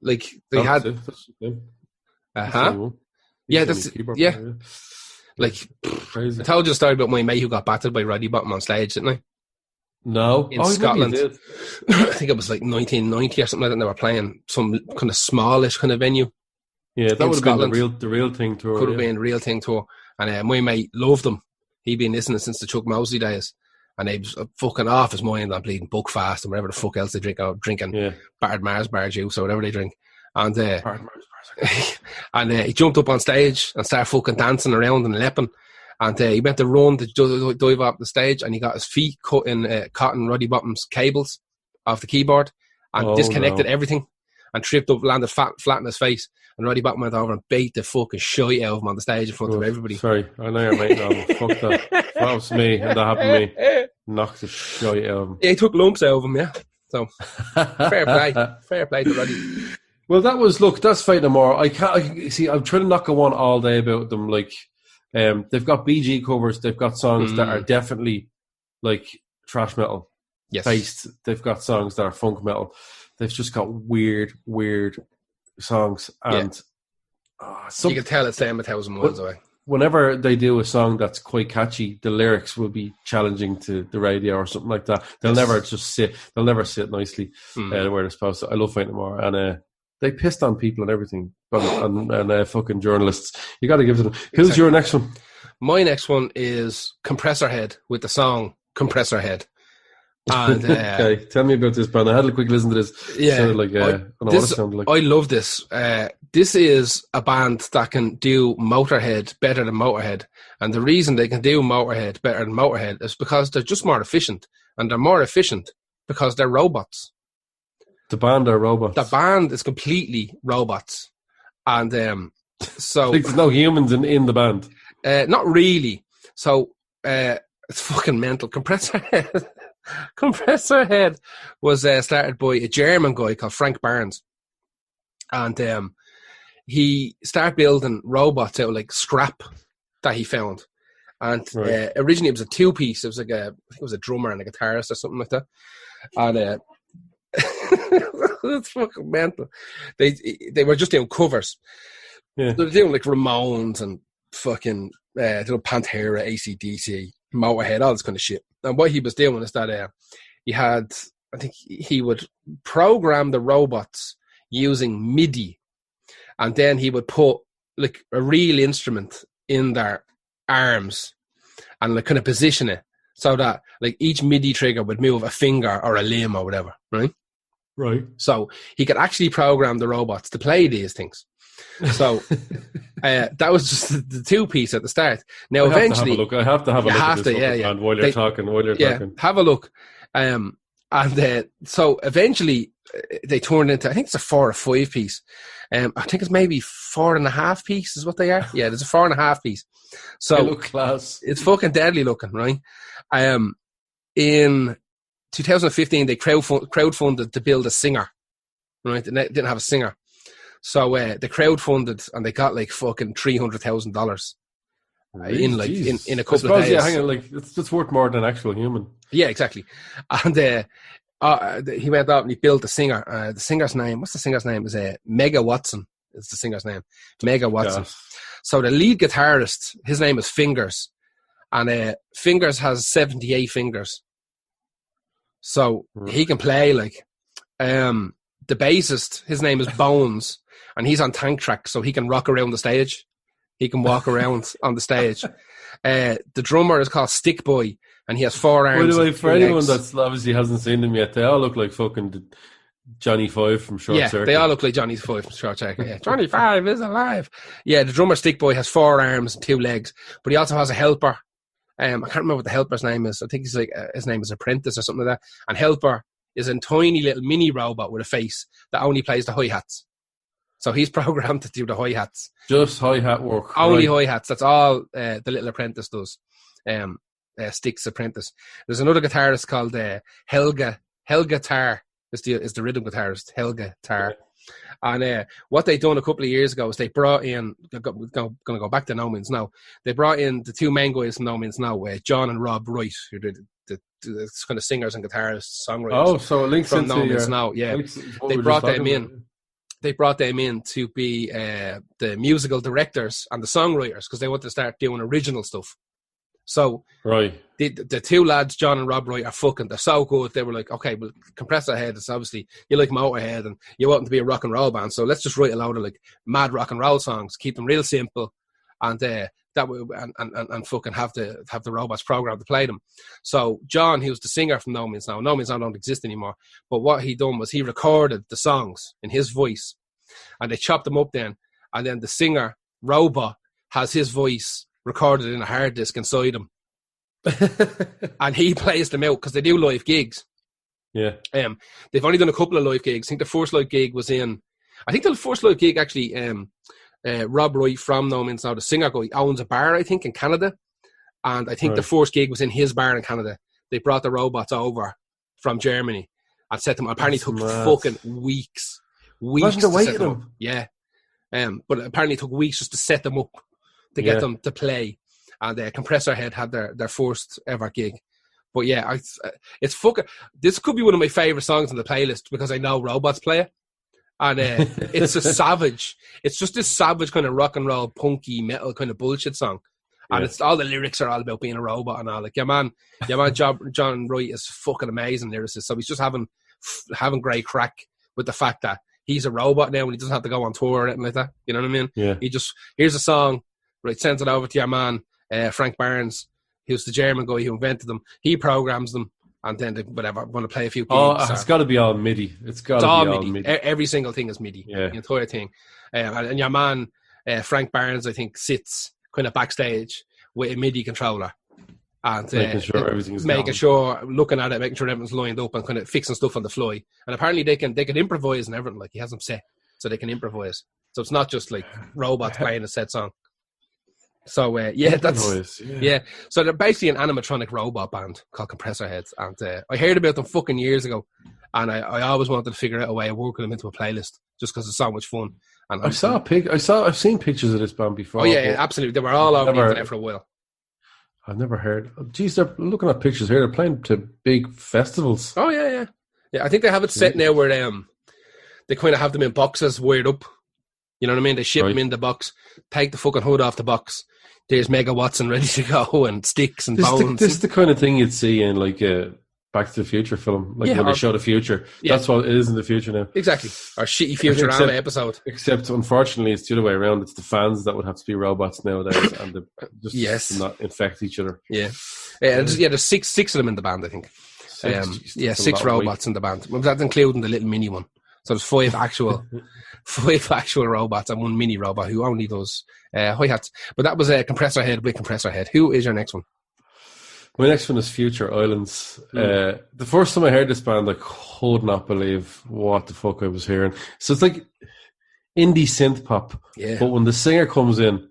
like they had. Like crazy. I told you a story about my mate who got battered by Roddy Botman on stage, didn't I? No, in Scotland. I think it was like 1990 or something like that. And they were playing some kind of smallish kind of venue. Yeah, that would have been the real thing tour. Could have been real thing tour, and my mate loved them. He'd been listening since the Chuck Mosley days. And he was fucking off his mind on bleeding Buckfast and whatever the fuck else they drink, or drinking Battered Mars bar juice or whatever they drink. And and he jumped up on stage and started fucking dancing around and leaping. And he went to run to dive off the stage, and he got his feet cut in cotton Roddy Bottom's cables off the keyboard and disconnected everything and tripped up, landed flat in his face. And Roddy Bottom went over and bait the fucking shite out of him on the stage in front of everybody. Sorry, I know you're making on. Fuck that. That was me, and that happened to me. Knocked the shite out of him. Yeah, he took lumps out of him, yeah. So, fair play. Fair play to Roddy. Well, that's Fate No More. I'm trying to not go on all day about them. Like, they've got BG covers, they've got songs that are definitely like thrash metal based. They've got songs that are funk metal. They've just got weird songs, and you can tell it's them 1,000 miles away. Whenever they do a song that's quite catchy, the lyrics will be challenging to the radio or something like that. They'll never just sit. They'll never sit nicely where they're supposed to. I love Fate No More, and they pissed on people and everything, and fucking journalists. You got to give them. Who's your next one? My next one is Compressor Head with the song Compressor Head. And, okay, tell me about this band. I had a quick listen to this. Yeah, I love this. This is a band that can do Motorhead better than Motorhead, and the reason they can do Motorhead better than Motorhead is because they're just more efficient, and they're more efficient because they're robots. The band are robots. The band is completely robots, and so like there's no humans in the band. Not really. So it's fucking mental. Compressor Head was started by a German guy called Frank Barnes, and he started building robots out of like scrap that he found. And originally it was a two-piece. It was like I think it was a drummer and a guitarist or something like that. And it's fucking mental. They were just doing covers. Yeah. They were doing like Ramones and fucking Pantera, AC/DC, Motorhead, all this kind of shit. And what he was doing is that he would program the robots using MIDI, and then he would put like a real instrument in their arms and like kind of position it so that like each MIDI trigger would move a finger or a limb or whatever, right? Right. So he could actually program the robots to play these things. So that was just the two-piece at the start. Now, eventually... I have to have a look at this while you're talking. Have a look. So eventually they turned into, I think it's a 4 or 5 piece. I think it's maybe 4.5 piece is what they are. Yeah, there's a 4.5 piece. So they look class. It's fucking deadly looking, right? In 2015, they crowdfunded to build a singer, right? They didn't have a singer. So they crowdfunded and they got like fucking $300,000 in a couple of days. Yeah, hang on, like it's worth more than an actual human. Yeah, exactly. And he went out and he built a singer. The singer's name, what's the singer's name? Is Mega Watson. It's the singer's name, Mega Watson. Yes. So the lead guitarist, his name is Fingers, and Fingers has 78 fingers. So he can play like. The bassist, his name is Bones, and he's on Tank Track, so he can rock around the stage. He can walk around on the stage. The drummer is called Stick Boy, and he has 4 arms. By the way, for anyone that's obviously hasn't seen them yet, they all look like fucking Johnny Five from Short Circuit. Yeah, they all look like Johnny Five from Short Circuit. Yeah. Johnny Five is alive. Yeah, the drummer Stick Boy has 4 arms and 2 legs, but he also has a helper. I can't remember what the helper's name is. I think he's like his name is Apprentice or something like that. And helper is a tiny little mini robot with a face that only plays the hi-hats. So he's programmed to do the hi-hats. Just hi-hat work. Only hi-hats. That's all the little apprentice does. Stick's apprentice. There's another guitarist called Helga. Helga Tar is the rhythm guitarist. Helga Tar. And what they done a couple of years ago is they brought in, going to go back to No Means Now, they brought in the 2 main guys from No Means Now, John and Rob Wright, who did the kind of singers and guitarists, songwriters. Oh, so it links from into No Means Now, yeah. They brought them in. They brought them in to be the musical directors and the songwriters because they want to start doing original stuff. So right, the 2 lads, John and Rob Wright, they're so good. They were like, okay, well, Compressor Head is obviously, you like Motorhead and you want them to be a rock and roll band, so let's just write a load of like mad rock and roll songs, keep them real simple, and that way, and fucking have the robots programmed to play them. So John, he was the singer from No Means Now. No Means Now don't exist anymore. But what he done was he recorded the songs in his voice, and they chopped them up then. And then the singer Robot has his voice recorded in a hard disk inside him, and he plays them out because they do live gigs. Yeah. They've only done a couple of live gigs. I think the first live gig was in. I think the first live gig actually. Rob Wright from No Means Now, the singer guy, owns a bar, I think, in Canada. And I think the first gig was in his bar in Canada. They brought the robots over from Germany and set them. Apparently took fucking weeks. Weeks to set them up. Yeah. But apparently it took weeks just to set them up, to get them to play. And Compressor Head had their first ever gig. But yeah, it's fucking... This could be one of my favourite songs on the playlist because I know robots play it. And it's a savage. It's just this savage kind of rock and roll, punky metal kind of bullshit song. And it's all the lyrics are all about being a robot and all. Like, your man, John Wright is fucking amazing lyricist. So he's just having great crack with the fact that he's a robot now and he doesn't have to go on tour or anything like that. You know what I mean? Yeah. He just, here's a song, right, sends it over to your man, Frank Barnes, who's the German guy who invented them. He programs them. And then whatever, want to play a few gigs. Oh, it's got to be all MIDI. It's got to be all MIDI. Every single thing is MIDI. Yeah. The entire thing. And your man, Frank Barnes, I think, sits kind of backstage with a MIDI controller. And making sure everything's looking at it, making sure everything's lined up and kind of fixing stuff on the fly. And apparently they can improvise and everything. Like, he has them set so they can improvise. So it's not just like robots playing a set song. So yeah. So they're basically an animatronic robot band called Compressor Heads, and I heard about them fucking years ago, and I always wanted to figure out a way of working them into a playlist just because it's so much fun. And I've seen pictures of this band before. Oh yeah, absolutely. They were all over the internet for a while. I've never heard. Geez, they're looking at pictures here. They're playing to big festivals. Oh yeah. I think they have it set now where they kind of have them in boxes wired up. You know what I mean? They ship them in the box, take the fucking hood off the box. There's Mega Watson ready to go and sticks and bones. This is the kind of thing you'd see in like a Back to the Future film, like Yeah, when they or- show the future. Yeah. That's what it is in the future now. Exactly. Or shitty Futurama episode. Except, unfortunately, it's the other way around. It's the fans that would have to be robots nowadays, and they just Yes. to not infect each other. Yeah. There's six of them in the band, I think. Jeez, that's a Six lot of weight. robots in the band. Well, that's including the little mini one. So there's five actual robots and one mini robot who only does hi-hats. But that was a Compressor Head with Compressor Head. Who is your next one? My next one is Future Islands. The first time I heard this band, I could not believe what the fuck I was hearing. So it's like indie synth pop, Yeah. but when the singer comes in,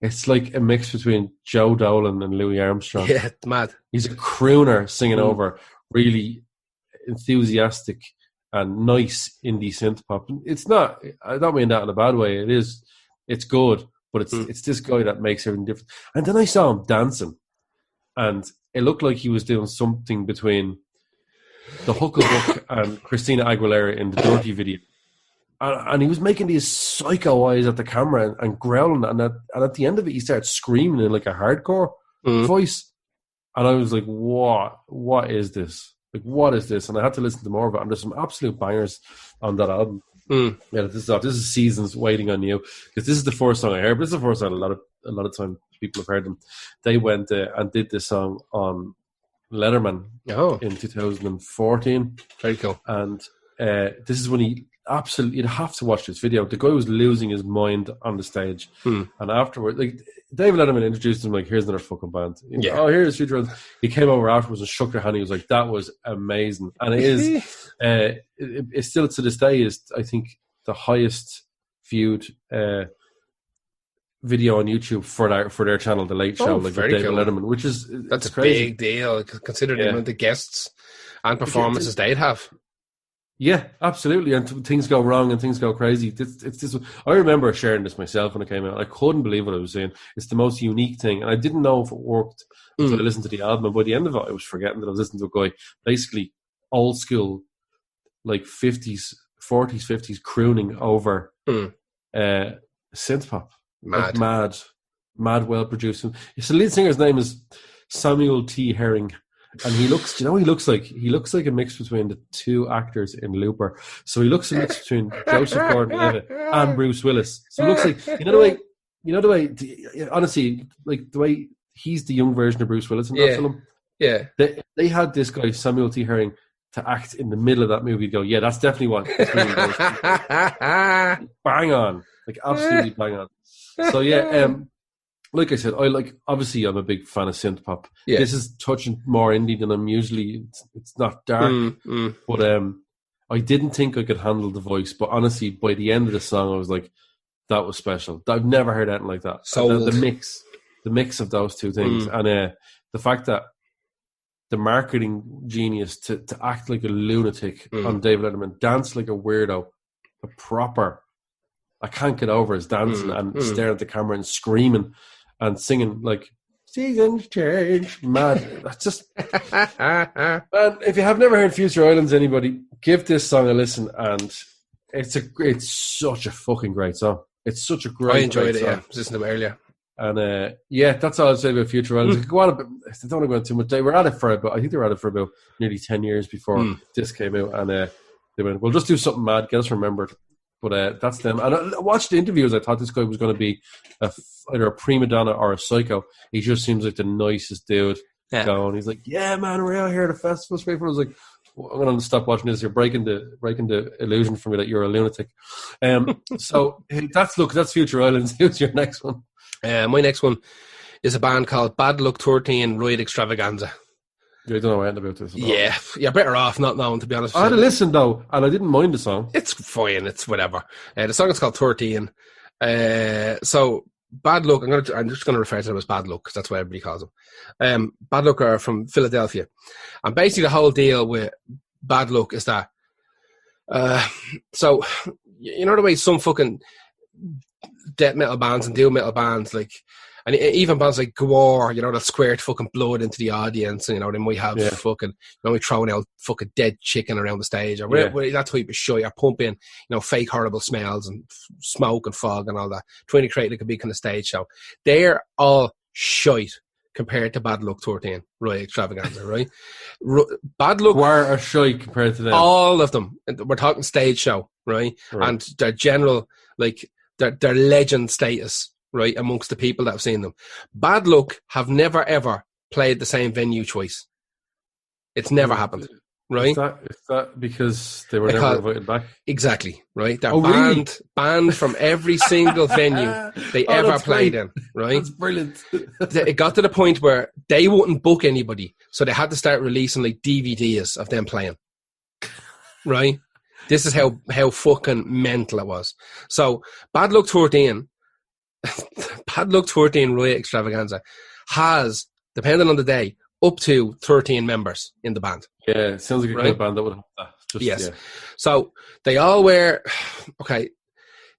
it's like a mix between Joe Dolan and Louis Armstrong. Yeah, it's mad. He's a crooner singing over really enthusiastic and nice indie synth pop. It's not, I don't mean that in a bad way. It's good, but it's this guy that makes everything different. And then I saw him dancing, and it looked like he was doing something between the Hucklebuck and Christina Aguilera in the Dirty video. And he was making these psycho eyes at the camera and growling. And at the end of it, he started screaming in like a hardcore voice. And I was like, what is this? Like, what is this? And I had to listen to more of it. And there's some absolute bangers on that album. Yeah, this is Seasons Waiting on You. Because this is the first song I heard. But this is the first time a lot of time people have heard them. They went and did this song on Letterman in 2014. Very cool. And this is when he absolutely, you'd have to watch this video. The guy was losing his mind on the stage. And afterwards, like, David Letterman introduced him like, here's another fucking band. Yeah. Oh, here's Future Islands. He came over afterwards and shook their hand. He was like, that was amazing. And it is, it's still to this day is, I think, the highest viewed video on YouTube for their channel, The Late Show, like very David cool. Letterman, which is That's a crazy. big deal, considering the amount of guests and performances they'd have. Yeah, absolutely. And things go wrong and things go crazy. It's this. I remember sharing this myself when it came out. I couldn't believe what I was saying. It's the most unique thing. And I didn't know if it worked until I listened to the album. And by the end of it, I was forgetting that I was listening to a guy, basically old school, like 50s, 40s, 50s crooning over synth pop. Mad. Like mad, well produced. So the lead singer's name is Samuel T. Herring. And he looks, do you know what he looks like? He looks like a mix between the two actors in Looper. So he looks a mix between Joseph Gordon-Levitt and Bruce Willis. So it looks like, you know the way, honestly, like the way he's the young version of Bruce Willis in that film. Yeah. They had this guy, Samuel T. Herring, to act in the middle of that movie. Go, yeah, that's definitely what this movie goes to. Bang on. Like, absolutely bang on. So yeah, like I said, obviously I'm a big fan of synth pop. Yeah. This is touching more indie than I'm usually. It's not dark, but I didn't think I could handle the voice. But honestly, by the end of the song, I was like, that was special. I've never heard anything like that. Sold. The mix of those two things, and the fact that the marketing genius to act like a lunatic on David Letterman, dance like a weirdo, a proper. I can't get over his dancing and staring at the camera and screaming and singing like seasons change, mad. That's just. And if you have never heard Future Islands, anybody, give this song a listen, and it's such a fucking great song. It's such a great. I enjoyed great it. song. Yeah, I was listening to it earlier. And that's all I'd say about Future Islands. Go on I don't want to go into too much. They were at it for about, I think they were at it for about nearly 10 years before this came out, and they went, "We'll just do something mad, get us remembered." But that's them. And I watched the interviews. I thought this guy was going to be either a prima donna or a psycho. He just seems like the nicest dude going. He's like, "Yeah, man, we're out here at a festival." I was like, well, I'm going to stop watching this. You're breaking the illusion for me that you're a lunatic. So that's Future Islands. Who's your next one? My next one is a band called Bad Luck 13 Ride Extravaganza. I don't know anything about this. Yeah, you're better off not knowing, to be honest. I had to listen though, and I didn't mind the song. It's fine. It's whatever. The song is called 13. So Bad Luck. I'm just going to refer to them as Bad Luck because that's what everybody calls them. Bad Luck are from Philadelphia, and basically the whole deal with Bad Luck is that. So you know the way some fucking death metal bands and doom metal bands like. And even bands like Gwar, that squirt fucking blood into the audience, and they might have fucking, we throwing out fucking dead chicken around the stage, or whatever, that type of shit, or pumping, fake horrible smells and smoke and fog and all that, trying to create like a big kind of stage show. They're all shite compared to Bad Luck 13, Royal Extravaganza, right? Bad Luck... Where are shy compared to them? All of them. We're talking stage show, right? And their general, like, their legend status, right, amongst the people that have seen them. Bad Luck have never, ever played the same venue twice. It's never happened. Right? Is that because they were never invited back? Exactly, right? They're really? banned from every single venue they ever played in, right? That's brilliant. It got to the point where they wouldn't book anybody, so they had to start releasing like DVDs of them playing, right? This is how fucking mental it was. So Bad Luck 13 Royal Extravaganza has, depending on the day, up to 13 members in the band. Yeah, it sounds like a kind of band that would have that. Yes. Yeah. So they all wear... Okay,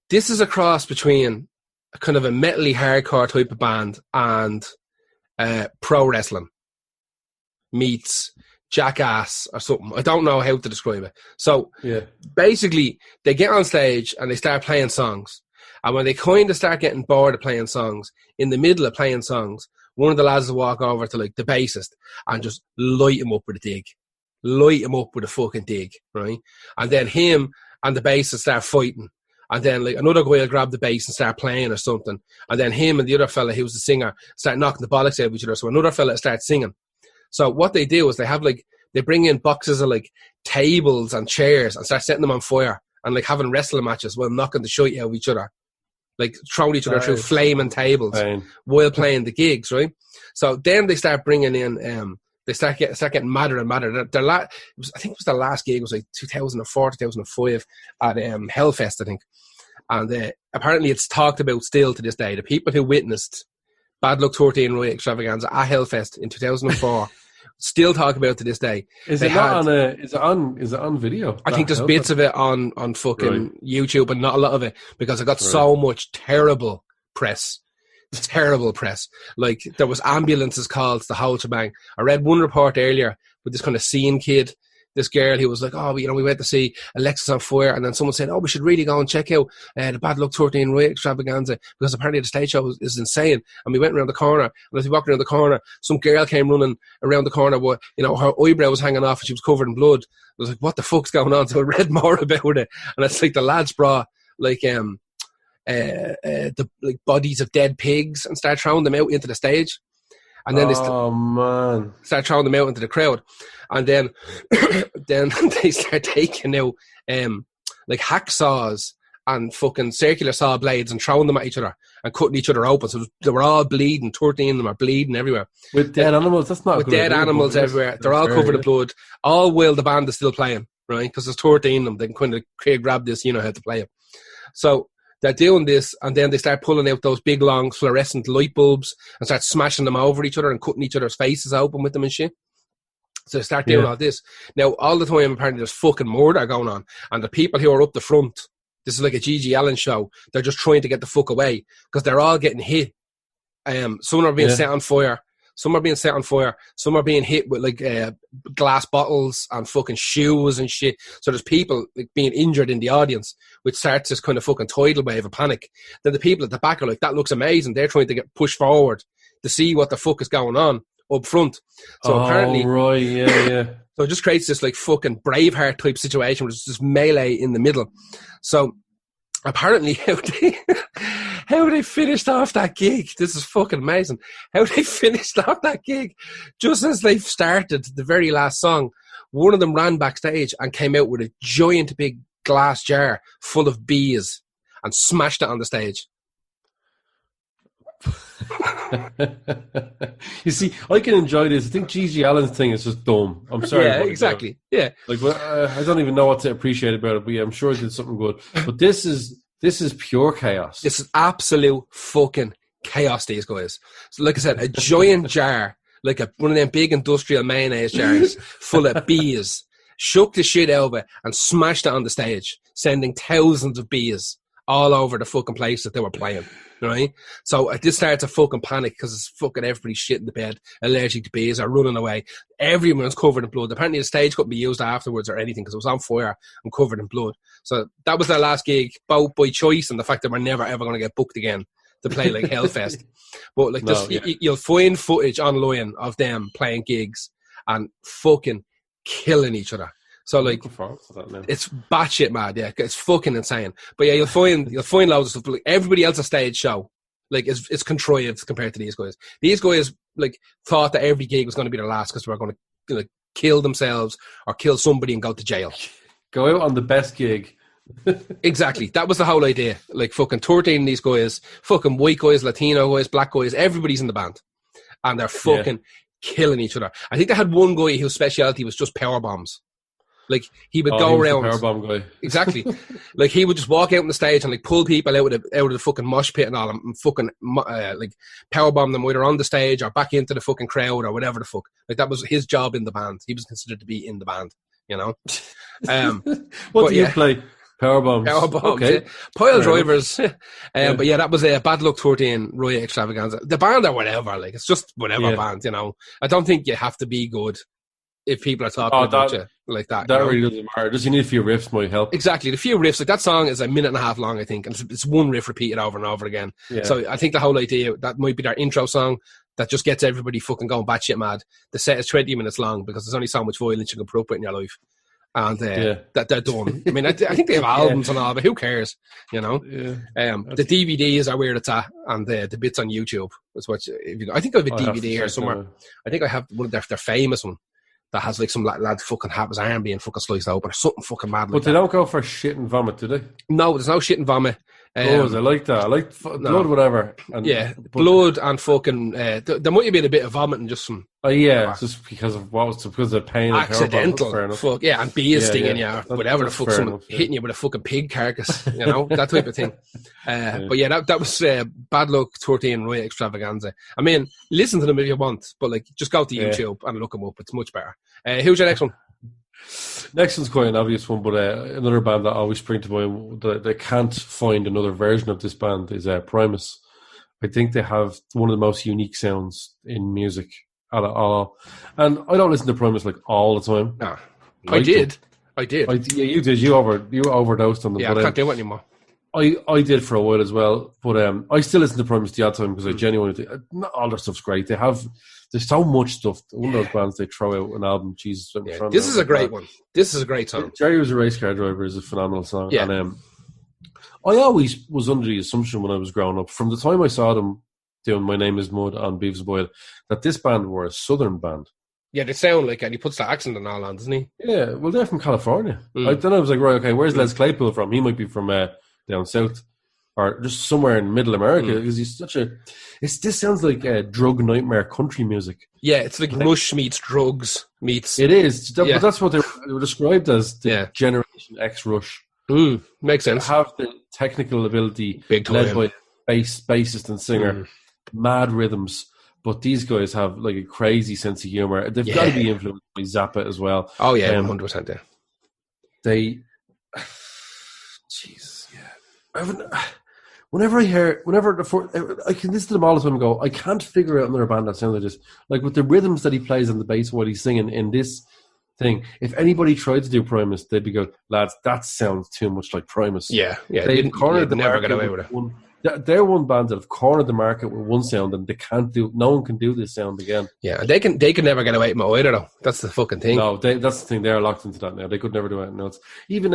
this is a cross between a kind of a metally hardcore type of band and pro wrestling meets Jackass or something. I don't know how to describe it. So basically, they get on stage and they start playing songs. And when they kind of start getting bored of playing songs, in the middle of playing songs, one of the lads will walk over to like the bassist and just light him up with a dig. Light him up with a fucking dig, right? And then him and the bassist start fighting. And then like another guy will grab the bass and start playing or something. And then him and the other fella who was the singer start knocking the bollocks out of each other. So another fella starts singing. So what they do is they bring in boxes of like tables and chairs and start setting them on fire and like having wrestling matches while knocking the shit out of each other. Like throwing each other through flaming tables while playing the gigs, right? So then they start bringing in, they start getting madder and madder. I think it was the last gig, it was like 2004, 2005 at Hellfest, I think. And apparently it's talked about still to this day. The people who witnessed Bad Luck 13 Royal Extravaganza at Hellfest in 2004 still talk about it to this day. Is it on video? I think there's bits of it on fucking YouTube, but not a lot of it because it got so much terrible press. Terrible press. Like there was ambulances called to the whole shebang. I read one report earlier with this kind of scene kid, this girl who was like, oh, you know, we went to see Alexis on Fire, and then someone said, oh, we should really go and check out the Bad Luck 13 Royal Extravaganza because apparently the stage show is insane. And we went around the corner, and as we walked around the corner, some girl came running around the corner with, you know, her eyebrow was hanging off and she was covered in blood. I was like, what the fuck's going on? So I read more about it, and it's like the lads brought like the like bodies of dead pigs and start throwing them out into the stage. And then they start throwing them out into the crowd. And then then they start taking out like hacksaws and fucking circular saw blades and throwing them at each other and cutting each other open. So they were all bleeding. 13 of them are bleeding everywhere. With dead animals? That's not with good. With dead animals everywhere. They're all covered in blood. All while the band is still playing, right? Because there's 13 of them. They can kind of grab this, you know how to play it. So they're doing this, and then they start pulling out those big, long, fluorescent light bulbs and start smashing them over each other and cutting each other's faces open with them and shit. So they start doing all this. Now, all the time, apparently, there's fucking murder going on. And the people who are up the front, this is like a Gigi Allen show, they're just trying to get the fuck away because they're all getting hit. Some are being set on fire. Some are being set on fire. Some are being hit with like glass bottles and fucking shoes and shit. So there's people like being injured in the audience, which starts this kind of fucking tidal wave of panic. Then the people at the back are like, that looks amazing. They're trying to get pushed forward to see what the fuck is going on up front. So apparently, so it just creates this like fucking Braveheart type situation, which is just melee in the middle. So apparently, how they finished off that gig, this is fucking amazing. How they finished off that gig, just as they started the very last song, one of them ran backstage and came out with a giant big glass jar full of bees and smashed it on the stage. You see, I can enjoy this. I think Gigi Allen's thing is just dumb. I'm sorry. Yeah, exactly. Yeah. Like, I don't even know what to appreciate about it, but yeah, I'm sure it did something good. But this is pure chaos. This is absolute fucking chaos, these guys. So like I said, a giant jar, like one of them big industrial mayonnaise jars full of bees, shook the shit out of it and smashed it on the stage, sending thousands of bees all over the fucking place that they were playing, right? So this starts a fucking panic because it's fucking everybody shit in the bed, allergic to bees, are running away. Everyone's covered in blood. Apparently the stage couldn't be used afterwards or anything because it was on fire and covered in blood. So that was their last gig, both by choice and the fact that we're never ever going to get booked again. to play like Hellfest. But like, No, you'll find footage online of them playing gigs and fucking killing each other. So like, it's batshit mad. Yeah, it's fucking insane. But yeah, you'll find loads of stuff. But, like, everybody else's stage show, like, it's contrived compared to these guys. These guys like thought that every gig was going to be their last because they were going to like kill themselves or kill somebody and go to jail. Go out on the best gig. Exactly. That was the whole idea. Like, fucking 13 these guys, fucking white guys, Latino guys, black guys, everybody's in the band. And they're fucking killing each other. I think they had one guy whose speciality was just power bombs. Like, he would go around. Power bomb guy. Exactly. Like, he would just walk out on the stage and like pull people out of the fucking mosh pit and all, and fucking like power bomb them either on the stage or back into the fucking crowd or whatever the fuck. Like, that was his job in the band. He was considered to be in the band, you know. What do you play? Power bombs. Okay. Yeah. Pile drivers. But yeah, that was a Bad Luck 13 Riot Extravaganza. The band or whatever, like, it's just whatever band, you know. I don't think you have to be good if people are talking about you like that. That really doesn't matter. Just you need a few riffs might help. Exactly. The few riffs, like that song is a minute and a half long, I think, and it's one riff repeated over and over again. Yeah. So I think the whole idea, that might be their intro song that just gets everybody fucking going batshit mad. The set is 20 minutes long because there's only so much violence you can put up with in your life. And that they're done. I mean, I think they have albums and all, but who cares? You know. Yeah. The DVDs are where it's at, and the bits on YouTube is what. I think I have a DVD here somewhere. I think I have one of their famous one that has like some lad fucking hat his arm being fucking sliced open or something fucking mad. But they don't go for shit and vomit, do they? No, there's no shit and vomit. I like that. I like blood, whatever. And, blood and fucking. There might have been a bit of vomit and just some. Oh yeah, just because of because of the pain. Accidental. Fuck yeah, and bees stinging you, or whatever the fuck, someone hitting you with a fucking pig carcass, you know, that type of thing. But yeah, that was Bad Luck 13 Riot Extravaganza. I mean, listen to them if you want, but like, just go to YouTube and look them up. It's much better. Who's your next one? Next one's quite an obvious one, but another band that always springs to mind that they can't find another version of this band is Primus. I think they have one of the most unique sounds in music at all. And I don't listen to Primus like all the time. No, I did. Yeah, you did. You overdosed on them. Yeah, but, I can't do it anymore. I did for a while as well, but I still listen to Primus the odd time because I genuinely think not all their stuff's great. There's so much stuff. One of those bands, they throw out an album. Jesus, this is a great one. This is a great song. Jerry Was a Race Car Driver is a phenomenal song. Yeah. And I always was under the assumption when I was growing up, from the time I saw them doing My Name Is Mud on Beavis Boyle, that this band were a southern band. Yeah, they sound like, and he puts the accent and all on, doesn't he? Yeah, well, they're from California. Then I was like, right, okay, where's Les Claypool from? He might be from down south. Or just somewhere in middle America, because he's such a... This sounds like drug nightmare country music. Yeah, it's like Rush meets drugs meets... It is, but that's what they were described as, the Generation X Rush. Makes sense. They have the technical ability, big time, led by bassist and singer, mad rhythms, but these guys have like a crazy sense of humour. They've got to be influenced by Zappa as well. Oh yeah, 100%. Yeah. They... Jesus, Whenever I can listen to them all the time and go, I can't figure out another band that sounds like this. Like with the rhythms that he plays on the bass while he's singing in this thing. If anybody tried to do Primus, they'd be going, lads, that sounds too much like Primus. Yeah. They've cornered the never market get away with it. They're one band that have cornered the market with one sound, and no one can do this sound again. Yeah, they can never get away with it either, though. That's the fucking thing. No, that's the thing. They're locked into that now. They could never do anything else. Even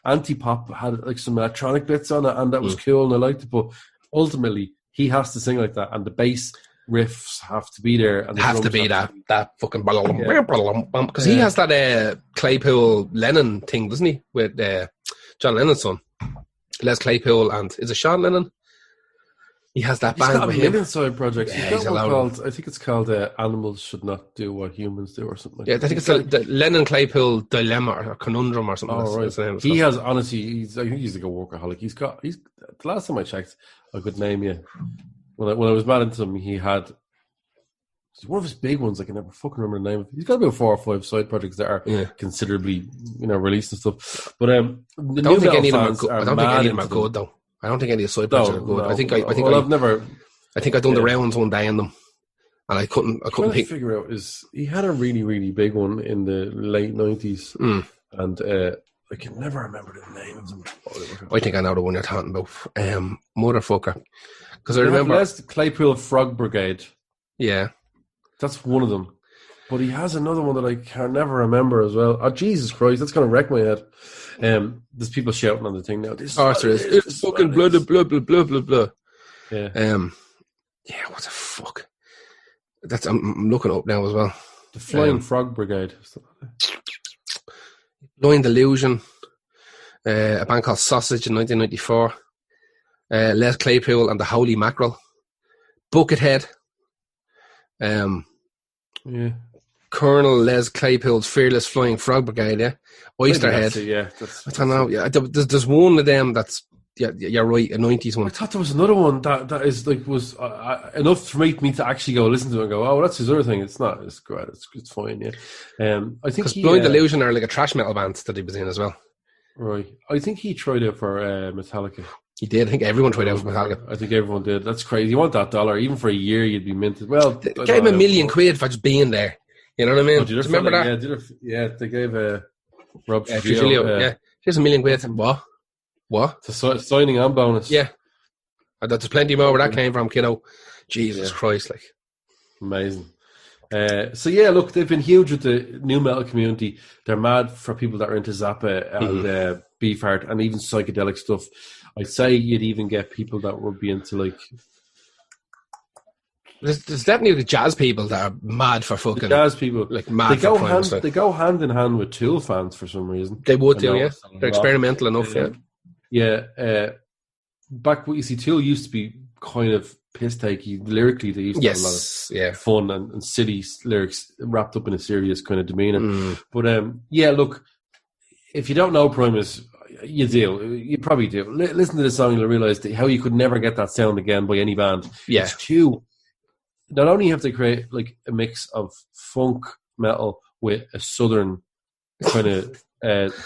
Antipop had like some electronic bits on it, and that was cool, and I liked it. But ultimately, he has to sing like that, and the bass riffs have to be there. And have to be that fucking because he has that Claypool Lennon thing, doesn't he? With John Lennon's son, Les Claypool, and is it Sean Lennon? He has that band with him. Million side projects. Yeah, he's called, I think it's called Animals Should Not Do What Humans Do or something like that. I think it's the Lennon Claypool Dilemma or Conundrum or something. Oh, right. He has, honestly, I think he's like a workaholic. He's the last time I checked, I could name you. When I was mad into him, he had one of his big ones. I can never fucking remember the name of it. He's got about 4 or 5 side projects that are considerably, released and stuff. But I don't think any of them are good, though. I don't think any of the side projects are good. I think I've done the rounds one day in them, and I couldn't figure out he had a really, really big one in the late 90s, and I can never remember the name of them. I think I know the one you're talking about. Motherfucker. Because I They have remember. Les Claypool Frog Brigade. Yeah. That's one of them. But he has another one that I can never remember as well. Oh, Jesus Christ, that's going to wreck my head. There's people shouting on the thing now. This Oh, there is. It's fucking blah, blah, blah, blah, blah, blah. Yeah. Yeah, what the fuck? I'm looking up now as well. The Flying Frog Brigade. Blind Illusion. A band called Sausage in 1994. Les Claypool and the Holy Mackerel. Buckethead. Yeah. Colonel Les Claypool's Fearless Flying Frog Brigade, yeah. Oysterhead. I don't know. Yeah, there's one of them that's, yeah, you're right, a 90s one. I thought there was another one that is like was enough for me to actually go listen to it and go, oh, that's his other thing. It's not. It's great. It's fine. Yeah. I think because Blind Illusion are like a thrash metal band that he was in as well. Right. I think he tried out for Metallica. He did. I think everyone tried out for Metallica. I think everyone did. That's crazy. You want that dollar even for a year? You'd be minted. Well, they gave him $1 million for just being there. You know what I mean? Do you remember that? Yeah, they gave Rob Trujillo. Yeah, here's $1 million. What? It's a signing and bonus. Yeah. There's plenty more where that came from, kiddo. Jesus Christ, like. Amazing. So yeah, look, they've been huge with the new metal community. They're mad for people that are into Zappa and Beefheart and even psychedelic stuff. I'd say you'd even get people that would be into like... There's definitely the jazz people that are mad for fucking... The jazz people. Like mad they go hand in hand with Tool fans for some reason. They would do, yeah. They're experimental enough, yeah. Yeah. Back what you see, Tool used to be kind of piss-takey. Lyrically, they used to have a lot of fun and silly lyrics wrapped up in a serious kind of demeanour. But yeah, look, if you don't know Primus, you do. You probably do. Listen to the song, you'll realise how you could never get that sound again by any band. Yeah. It's too... Not only have to create like a mix of funk metal with a southern kind of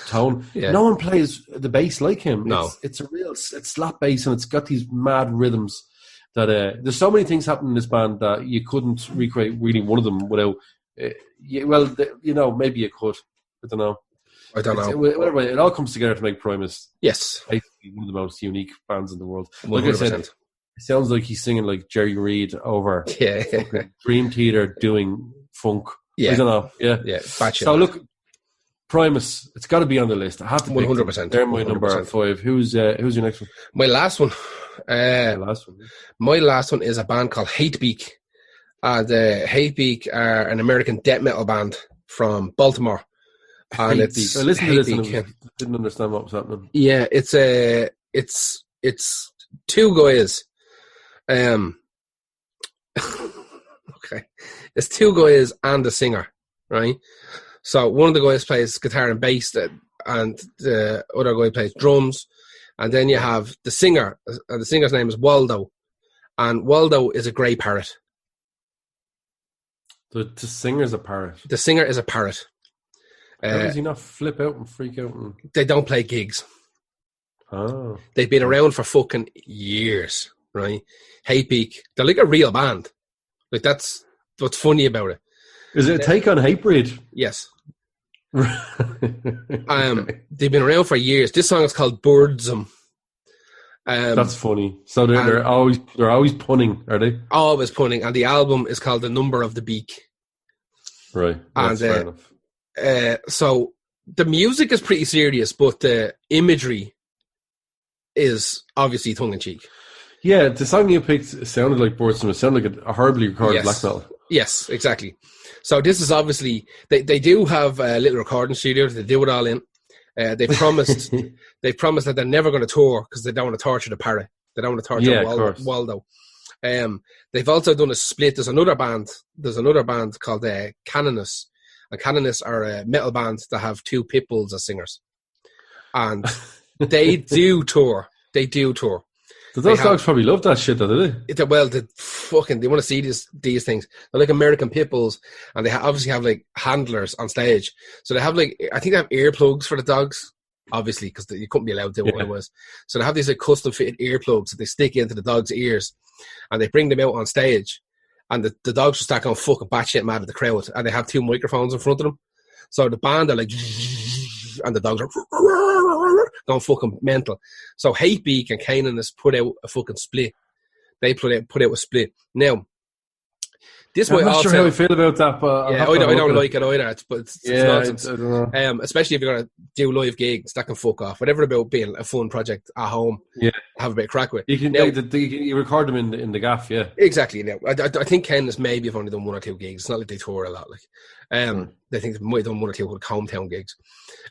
tone, no one plays the bass like him. No, it's a real slap bass, and it's got these mad rhythms. That there's so many things happening in this band that you couldn't recreate really one of them without. Maybe you could. I don't know. Whatever, it all comes together to make Primus. Yes, basically one of the most unique bands in the world. 100%. Like I said. It sounds like he's singing like Jerry Reed over Dream Theater doing funk. Yeah. I don't know. Yeah. Yeah. So look, Primus, it's got to be on the list. I have to 100%. They're my number 5. Who's your next one? My last one. My last one is a band called Hatebeak. The Hatebeak are an American death metal band from Baltimore. And I listened to this and didn't understand what was happening. Yeah, it's two guys. Okay, it's two guys and a singer, right? So one of the guys plays guitar and bass, and the other guy plays drums, and then you have the singer, and the singer's name is Waldo, and Waldo is a grey parrot. The singer's a parrot. The singer is a parrot. How does he not flip out and freak out? They don't play gigs. Oh. They've been around for fucking years, right? Hatebeak, they're like a real band. Like that's what's funny about it. Is it a take on Hatebreed? Yes. They've been around for years. This song is called Birdsome. That's funny. So they're always punning, are they? Always punning, and the album is called The Number of the Beak. Right. That's fair enough. So the music is pretty serious, but the imagery is obviously tongue in cheek. Yeah, the song you picked sounded like Birdsome. It sounded like a horribly recorded black metal. Yes, exactly. So this is obviously they do have a little recording studio. They do it all in. They promised that they're never going to tour because they don't want to torture the parrot. They don't want to torture Waldo. They've also done a split. There's another band called Canonus. And Canonus are a metal band that have two pit bulls as singers. And they do tour. Those dogs probably love that shit, though, do they? Well, they want to see these things. They're like American pit bulls, and they obviously have like handlers on stage. So they have I think they have earplugs for the dogs, obviously, because you couldn't be allowed to do what it was. So they have these like custom fitted earplugs that they stick into the dog's ears, and they bring them out on stage, and the dogs just start going fucking batshit mad at the crowd, and they have two microphones in front of them. So the band are like and the dogs are going fucking mental. So Hatebeak and Kanan has put out a fucking split. They put out a split. Now, this I'm might not also, sure how I feel about that, but yeah, I don't like it either. It's nonsense. I don't know. Especially if you're gonna do live gigs, that can fuck off. Whatever about being a fun project at home, Yeah, have a bit of crack with. you can Now, you record them in the gaff. Yeah, exactly. Now, I think Ken has maybe have only done 1 or 2 gigs. It's not like they tour a lot. Like, they think they might have done 1 or 2 hometown gigs.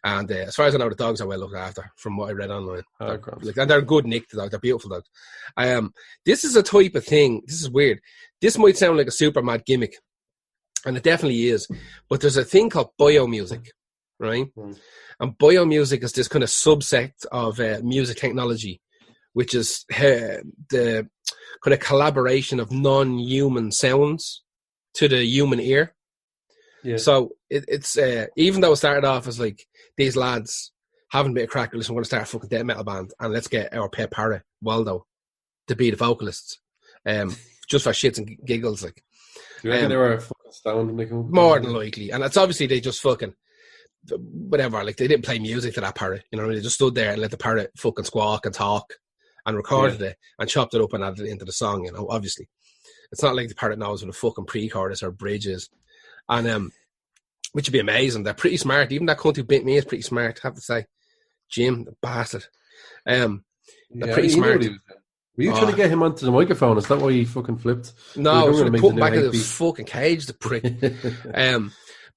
And as far as I know, the dogs are well looked after, from what I read online. And they're good nick, the dogs. They're beautiful dogs. This is a type of thing. This is weird. This might sound like a super mad gimmick, and it definitely is. But there's a thing called biomusic, right? And biomusic is this kind of subsect of music technology, which is the kind of collaboration of non-human sounds to the human ear. Yeah. So it's even though it started off as like these lads having a bit of crack, listen, we're going to start a fucking death metal band and let's get our pet parrot, Waldo, to be the vocalists, just for shits and giggles. Like, do you reckon they were fucking stoned? More than likely. And it's obviously they just fucking whatever, like they didn't play music to that parrot, you know what I mean? They just stood there and let the parrot fucking squawk and talk and recorded it and chopped it up and added it into the song, you know, obviously. It's not like the parrot knows what a fucking pre-chorus or bridge is. And which would be amazing. They're pretty smart. Even that cunt who bit me is pretty smart, I have to say. Jim, the bastard. They're pretty smart. Were you trying to get him onto the microphone? Is that why he fucking flipped? No, I was trying to put him back in the fucking cage, the prick.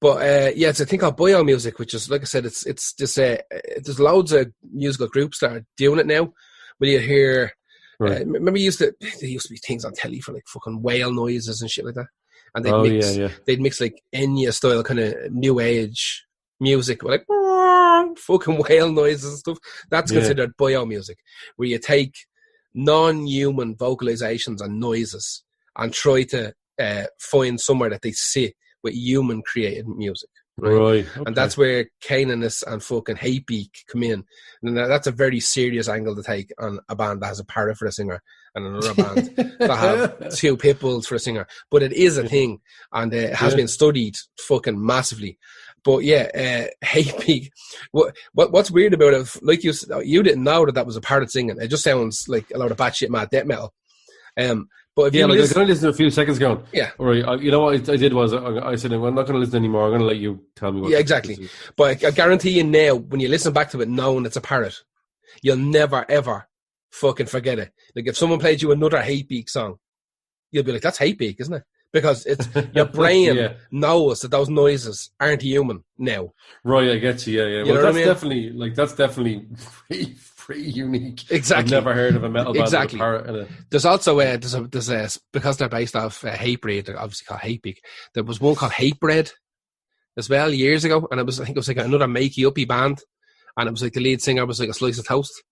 But it's a thing called biomusic, which is, like I said, it's this. There's loads of musical groups that are doing it now. Where you hear, remember, there used to be things on telly for like fucking whale noises and shit like that. And they'd mix like Enya style kind of new age music with like fucking whale noises and stuff. That's considered biomusic, where you take non-human vocalizations and noises and try to find somewhere that they sit with human created music. Right. Okay. And that's where Kanan and fucking Hatebeak come in. And that's a very serious angle to take on a band that has a parrot for a singer and another band that have 2 pit bulls for a singer. But it is a thing, and it has been studied fucking massively. But Hatebeak, what's weird about it, like you didn't know that was a parrot singing. It just sounds like a lot of batshit mad death metal. But if I can only listen to a few seconds going. Yeah. All right. You know what I did was I said, I'm not going to listen anymore. I'm going to let you tell me what. Yeah, exactly. But I guarantee you now, when you listen back to it knowing it's a parrot, you'll never, ever fucking forget it. Like if someone played you another Hatebeak song, you'll be like, that's Hatebeak, isn't it? Because it's your brain knows that those noises aren't human now. Right, I get you. Yeah. Well, that's definitely pretty unique. Exactly. I've never heard of a metal band with a parrot in it. There's also there's because they're based off Hatebreed, they're obviously called Hatebeak. There was one called Hatebread as well years ago, and I think it was like another makey-uppy band, and it was like the lead singer was like a slice of toast.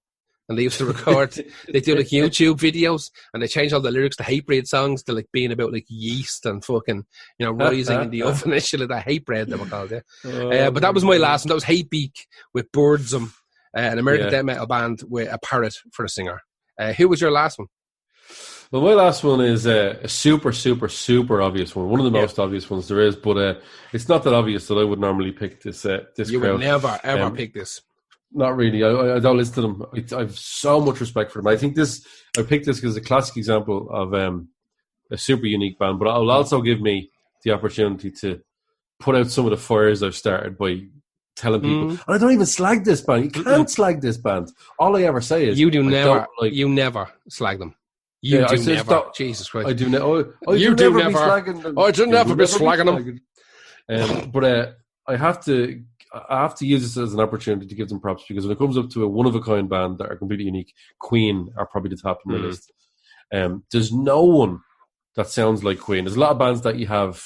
And they used to record, they do like YouTube videos, and they change all the lyrics to Hatebreed songs to like being about like yeast and fucking, you know, rising in the oven and shit like that. Hatebread, they were called, but that was my last one. That was Hatebeak with Birdsum, an American death metal band with a parrot for a singer. Who was your last one? Well, my last one is a super, super, super obvious one. One of the most obvious ones there is, but it's not that obvious that I would normally pick this. You would never, ever pick this. Not really. I don't listen to them. I have so much respect for them. I think I picked this because it's a classic example of a super unique band, but it'll also give me the opportunity to put out some of the fires I've started by telling people, I don't even slag this band. You can't slag this band. All I ever say is, you never slag them. You do never. Jesus Christ. I do never. I do never never. Be slagging them. I do never be slagging them. But I have to use this as an opportunity to give them props, because when it comes up to a one-of-a-kind band that are completely unique, Queen are probably the top of my list. There's no one that sounds like Queen. There's a lot of bands that you have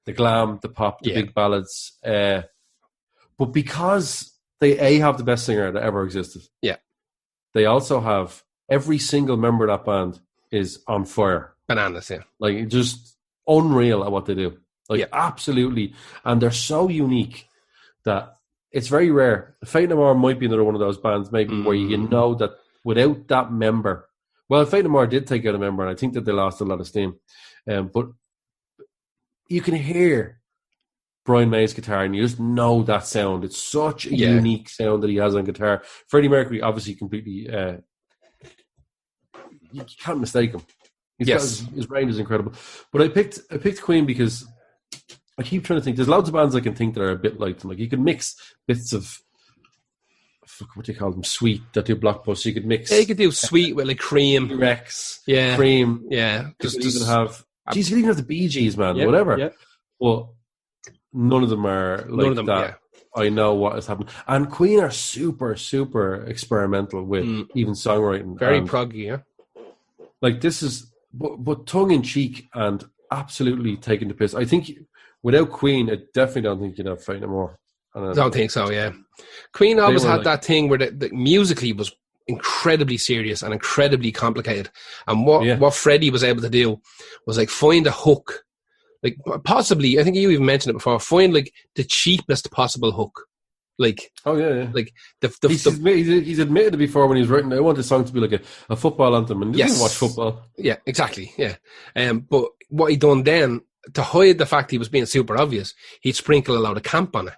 the glam, the pop, the big ballads, but because they have the best singer that ever existed, they also have every single member of that band is on fire. Bananas, like just unreal at what they do. Like, absolutely. And they're so unique that it's very rare. Fate No More might be another one of those bands maybe where you know that without that member, well, Fate No More did take out a member, and I think that they lost a lot of steam. But you can hear Brian May's guitar, and you just know that sound. It's such a Yeah. unique sound that he has on guitar. Freddie Mercury, obviously, completely. You can't mistake him. His range is incredible. But I picked Queen because I keep trying to think. There's loads of bands I can think that are a bit like them. Like you can mix bits of what do you call them? Sweet that do Blockbuster. You could mix. Yeah, you could do Sweet with like Cream. Rex. Yeah. Cream. Yeah. You could even have. Geez, you could even have the Bee Gees, man. Yeah, whatever. yeah. Well, none of them are like that. Yeah. I know what is happening. And Queen are super, super experimental with even songwriting. Very and, proggy, yeah. like this is, but tongue in cheek and absolutely taking the piss. I think without Queen, I definitely don't think you'd have Fate No More. I don't think so, yeah. Queen always had like, that thing where the musically was incredibly serious and incredibly complicated. And what Freddie was able to do was like find a hook. Like possibly, I think you even mentioned it before, find like the cheapest possible hook. Like, oh yeah. Like he's admitted it before when he's written, I want this song to be like a football anthem, and he doesn't watch football. Yeah, exactly. Yeah. But what he done then, to hide the fact he was being super obvious, he'd sprinkle a load of camp on it.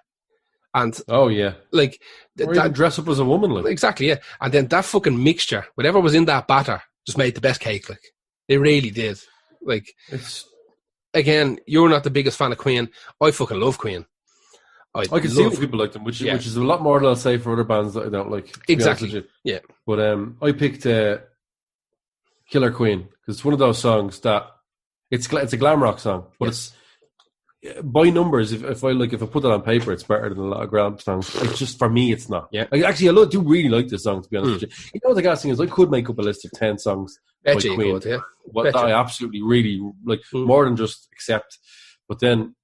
And oh yeah, like or even dress up as a woman, like exactly, yeah. And then that fucking mixture, whatever was in that batter, just made the best cake. Like it really did. Like it's again, you're not the biggest fan of Queen. I fucking love Queen. I can see why people like them, which is a lot more than I'll say for other bands that I don't like. Exactly. Yeah. But I picked Killer Queen because it's one of those songs that it's a glam rock song, but it's by numbers. If I put that on paper, it's better than a lot of glam songs. It's just for me, it's not. Yeah. Actually, I do really like this song, to be honest with you. You know what the gas thing is? I could make up a list of 10 songs by Queen. Could, yeah. That I absolutely really like more than just accept. But then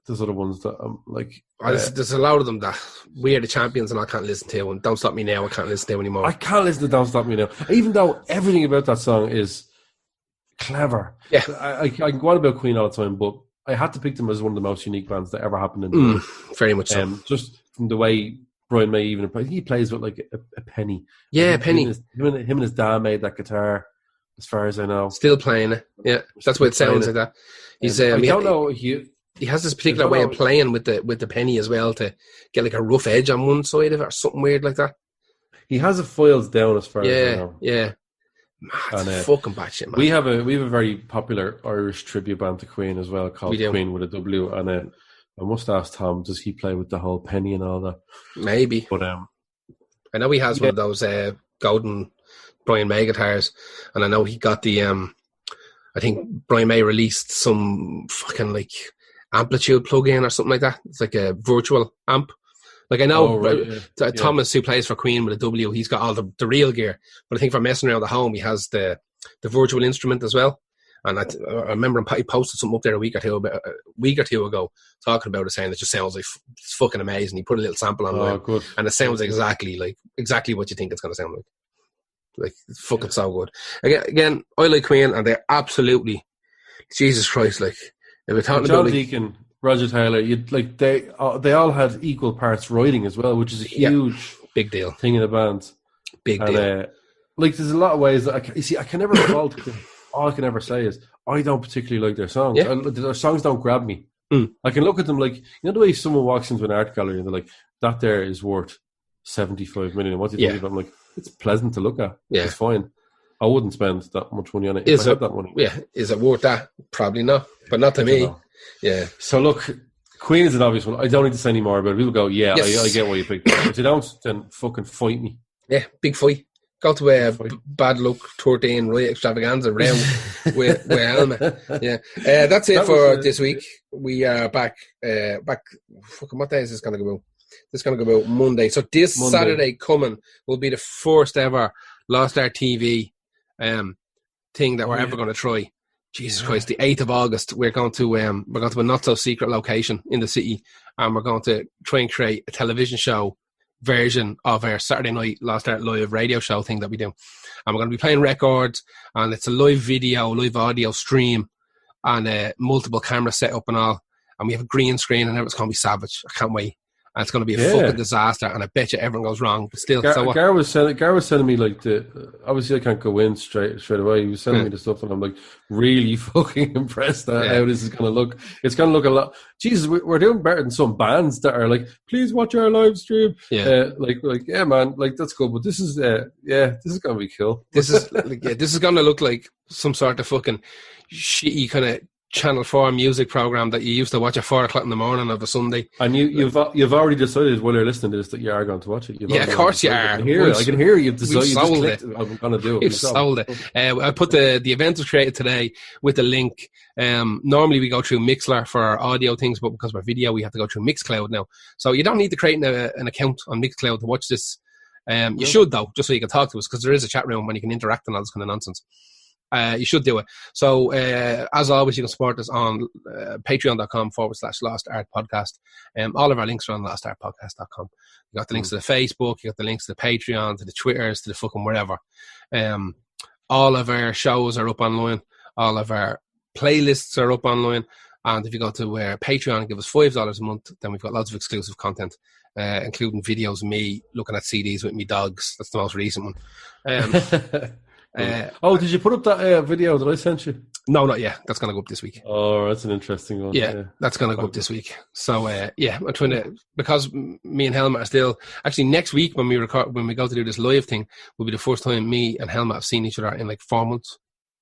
there's other ones that I'm like. There's a lot of them that We Are the Champions and I can't listen to, and Don't Stop Me Now I can't listen to anymore. I can't listen to Don't Stop Me Now, even though everything about that song is clever. Yeah, I can go on about Queen all the time, but I had to pick them as one of the most unique bands that ever happened in the world. Very much so. Just from the way Brian May even plays, he plays with like a penny. Yeah, a penny. Him and his dad made that guitar, as far as I know. Still playing it. Yeah, that's what it sounds like. That he's. I don't know. He has this particular way of playing with the penny as well to get like a rough edge on one side of it or something weird like that. He has it foiled down as far as I know. Yeah. It's fucking batshit, man. We have a very popular Irish tribute band to Queen as well called Queen with a W, and I must ask Tom, does he play with the whole penny and all that? Maybe. But I know he has one of those golden Brian May guitars, and I know he got the I think Brian May released some fucking like amplitude plug-in or something like that. It's like a virtual amp. Like I know Thomas, who plays for Queen with a W, he's got all the real gear. But I think for messing around at home, he has the virtual instrument as well. And I remember he posted something up there a week or two ago talking about it, saying it just sounds like it's fucking amazing. He put a little sample on it, good. and it sounds exactly what you think it's going to sound like. Like it's fucking so good. Again, I like Queen, and they're absolutely Jesus Christ. Like if we're talking John about Deacon, Roger Taylor, they all had equal parts writing as well, which is a huge big deal thing in a band. Big deal. Like there's a lot of ways that I can never fault. All I can ever say is I don't particularly like their songs. Yeah. Their songs don't grab me. I can look at them like, you know the way someone walks into an art gallery and they're like, that there is worth 75 million. What do you think of it? I'm like, it's pleasant to look at. Yeah. It's fine. I wouldn't spend that much money on it if I had that money. Yeah. Is it worth that? Probably not. But not to me. Know. Yeah. So look, Queen is an obvious one. I don't need to say any more about it. People go, I get why you picked it. If you don't, then fucking fight me. Yeah, big fight. Go to a Bad Luck 13 Riot Extravaganza round with Alma. Yeah. That's it for this week. We are back. Fucking what day is this going to go out? This is going to go out Monday. So this Saturday coming will be the first ever Lost Art TV thing that we're ever going to try. Jesus Christ, the 8th of August, we're going to a not so secret location in the city, and we're going to try and create a television show version of our Saturday night Lost Art live radio show thing that we do. And we're going to be playing records, and it's a live video, live audio stream, and multiple camera set up and all. And we have a green screen, and it's going to be savage. I can't wait. and it's going to be a fucking disaster. And I bet you everything goes wrong. But still, Gar was sending me like obviously I can't go in straight away. He was sending me the stuff, and I'm like really fucking impressed at how this is going to look. It's going to look a lot. Jesus, we're doing better than some bands that are like, please watch our live stream. Yeah, like yeah, man, like that's good. But this is this is going to be cool. This is this is going to look like some sort of fucking shitty kind of Channel 4 music program that you used to watch at 4 o'clock in the morning of a Sunday. And you've already decided while you're listening to this that you are going to watch it. Of course you are. I can hear you've decided. I'm going to do it. We've sold it. I put the event was created today with a link. Normally we go through Mixlr for our audio things, but because we're video, we have to go through Mixcloud now. So you don't need to create an account on Mixcloud to watch this. You should though, just so you can talk to us, because there is a chat room when you can interact and all this kind of nonsense. You should do it. So, as always, you can support us on patreon.com/Lost Art Podcast. All of our links are on lostartpodcast.com. You got the links to the Facebook, you got the links to the Patreon, to the Twitters, to the fucking wherever. All of our shows are up online. All of our playlists are up online. And if you go to Patreon and give us $5 a month, then we've got lots of exclusive content, including videos of me looking at CDs with me dogs. That's the most recent one. Did you put up that video that I sent you? No, not yet. That's going to go up this week. Oh, that's an interesting one. Yeah. That's going to go up this week. So, I'm trying to, because me and Helmut are still, actually next week when we go to do this live thing, will be the first time me and Helmut have seen each other in like 4 months.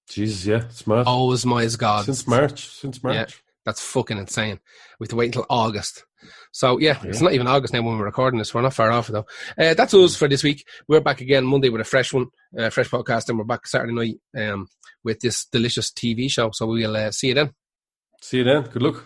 Jesus, yeah, it's mad. Oh, my God. Since March. Yeah, that's fucking insane. We have to wait until August. So, it's not even August now when we're recording this. We're not far off it, though. That's us for this week. We're back again Monday with a fresh one, fresh podcast, and we're back Saturday night with this delicious TV show. So we'll see you then. See you then. Good luck.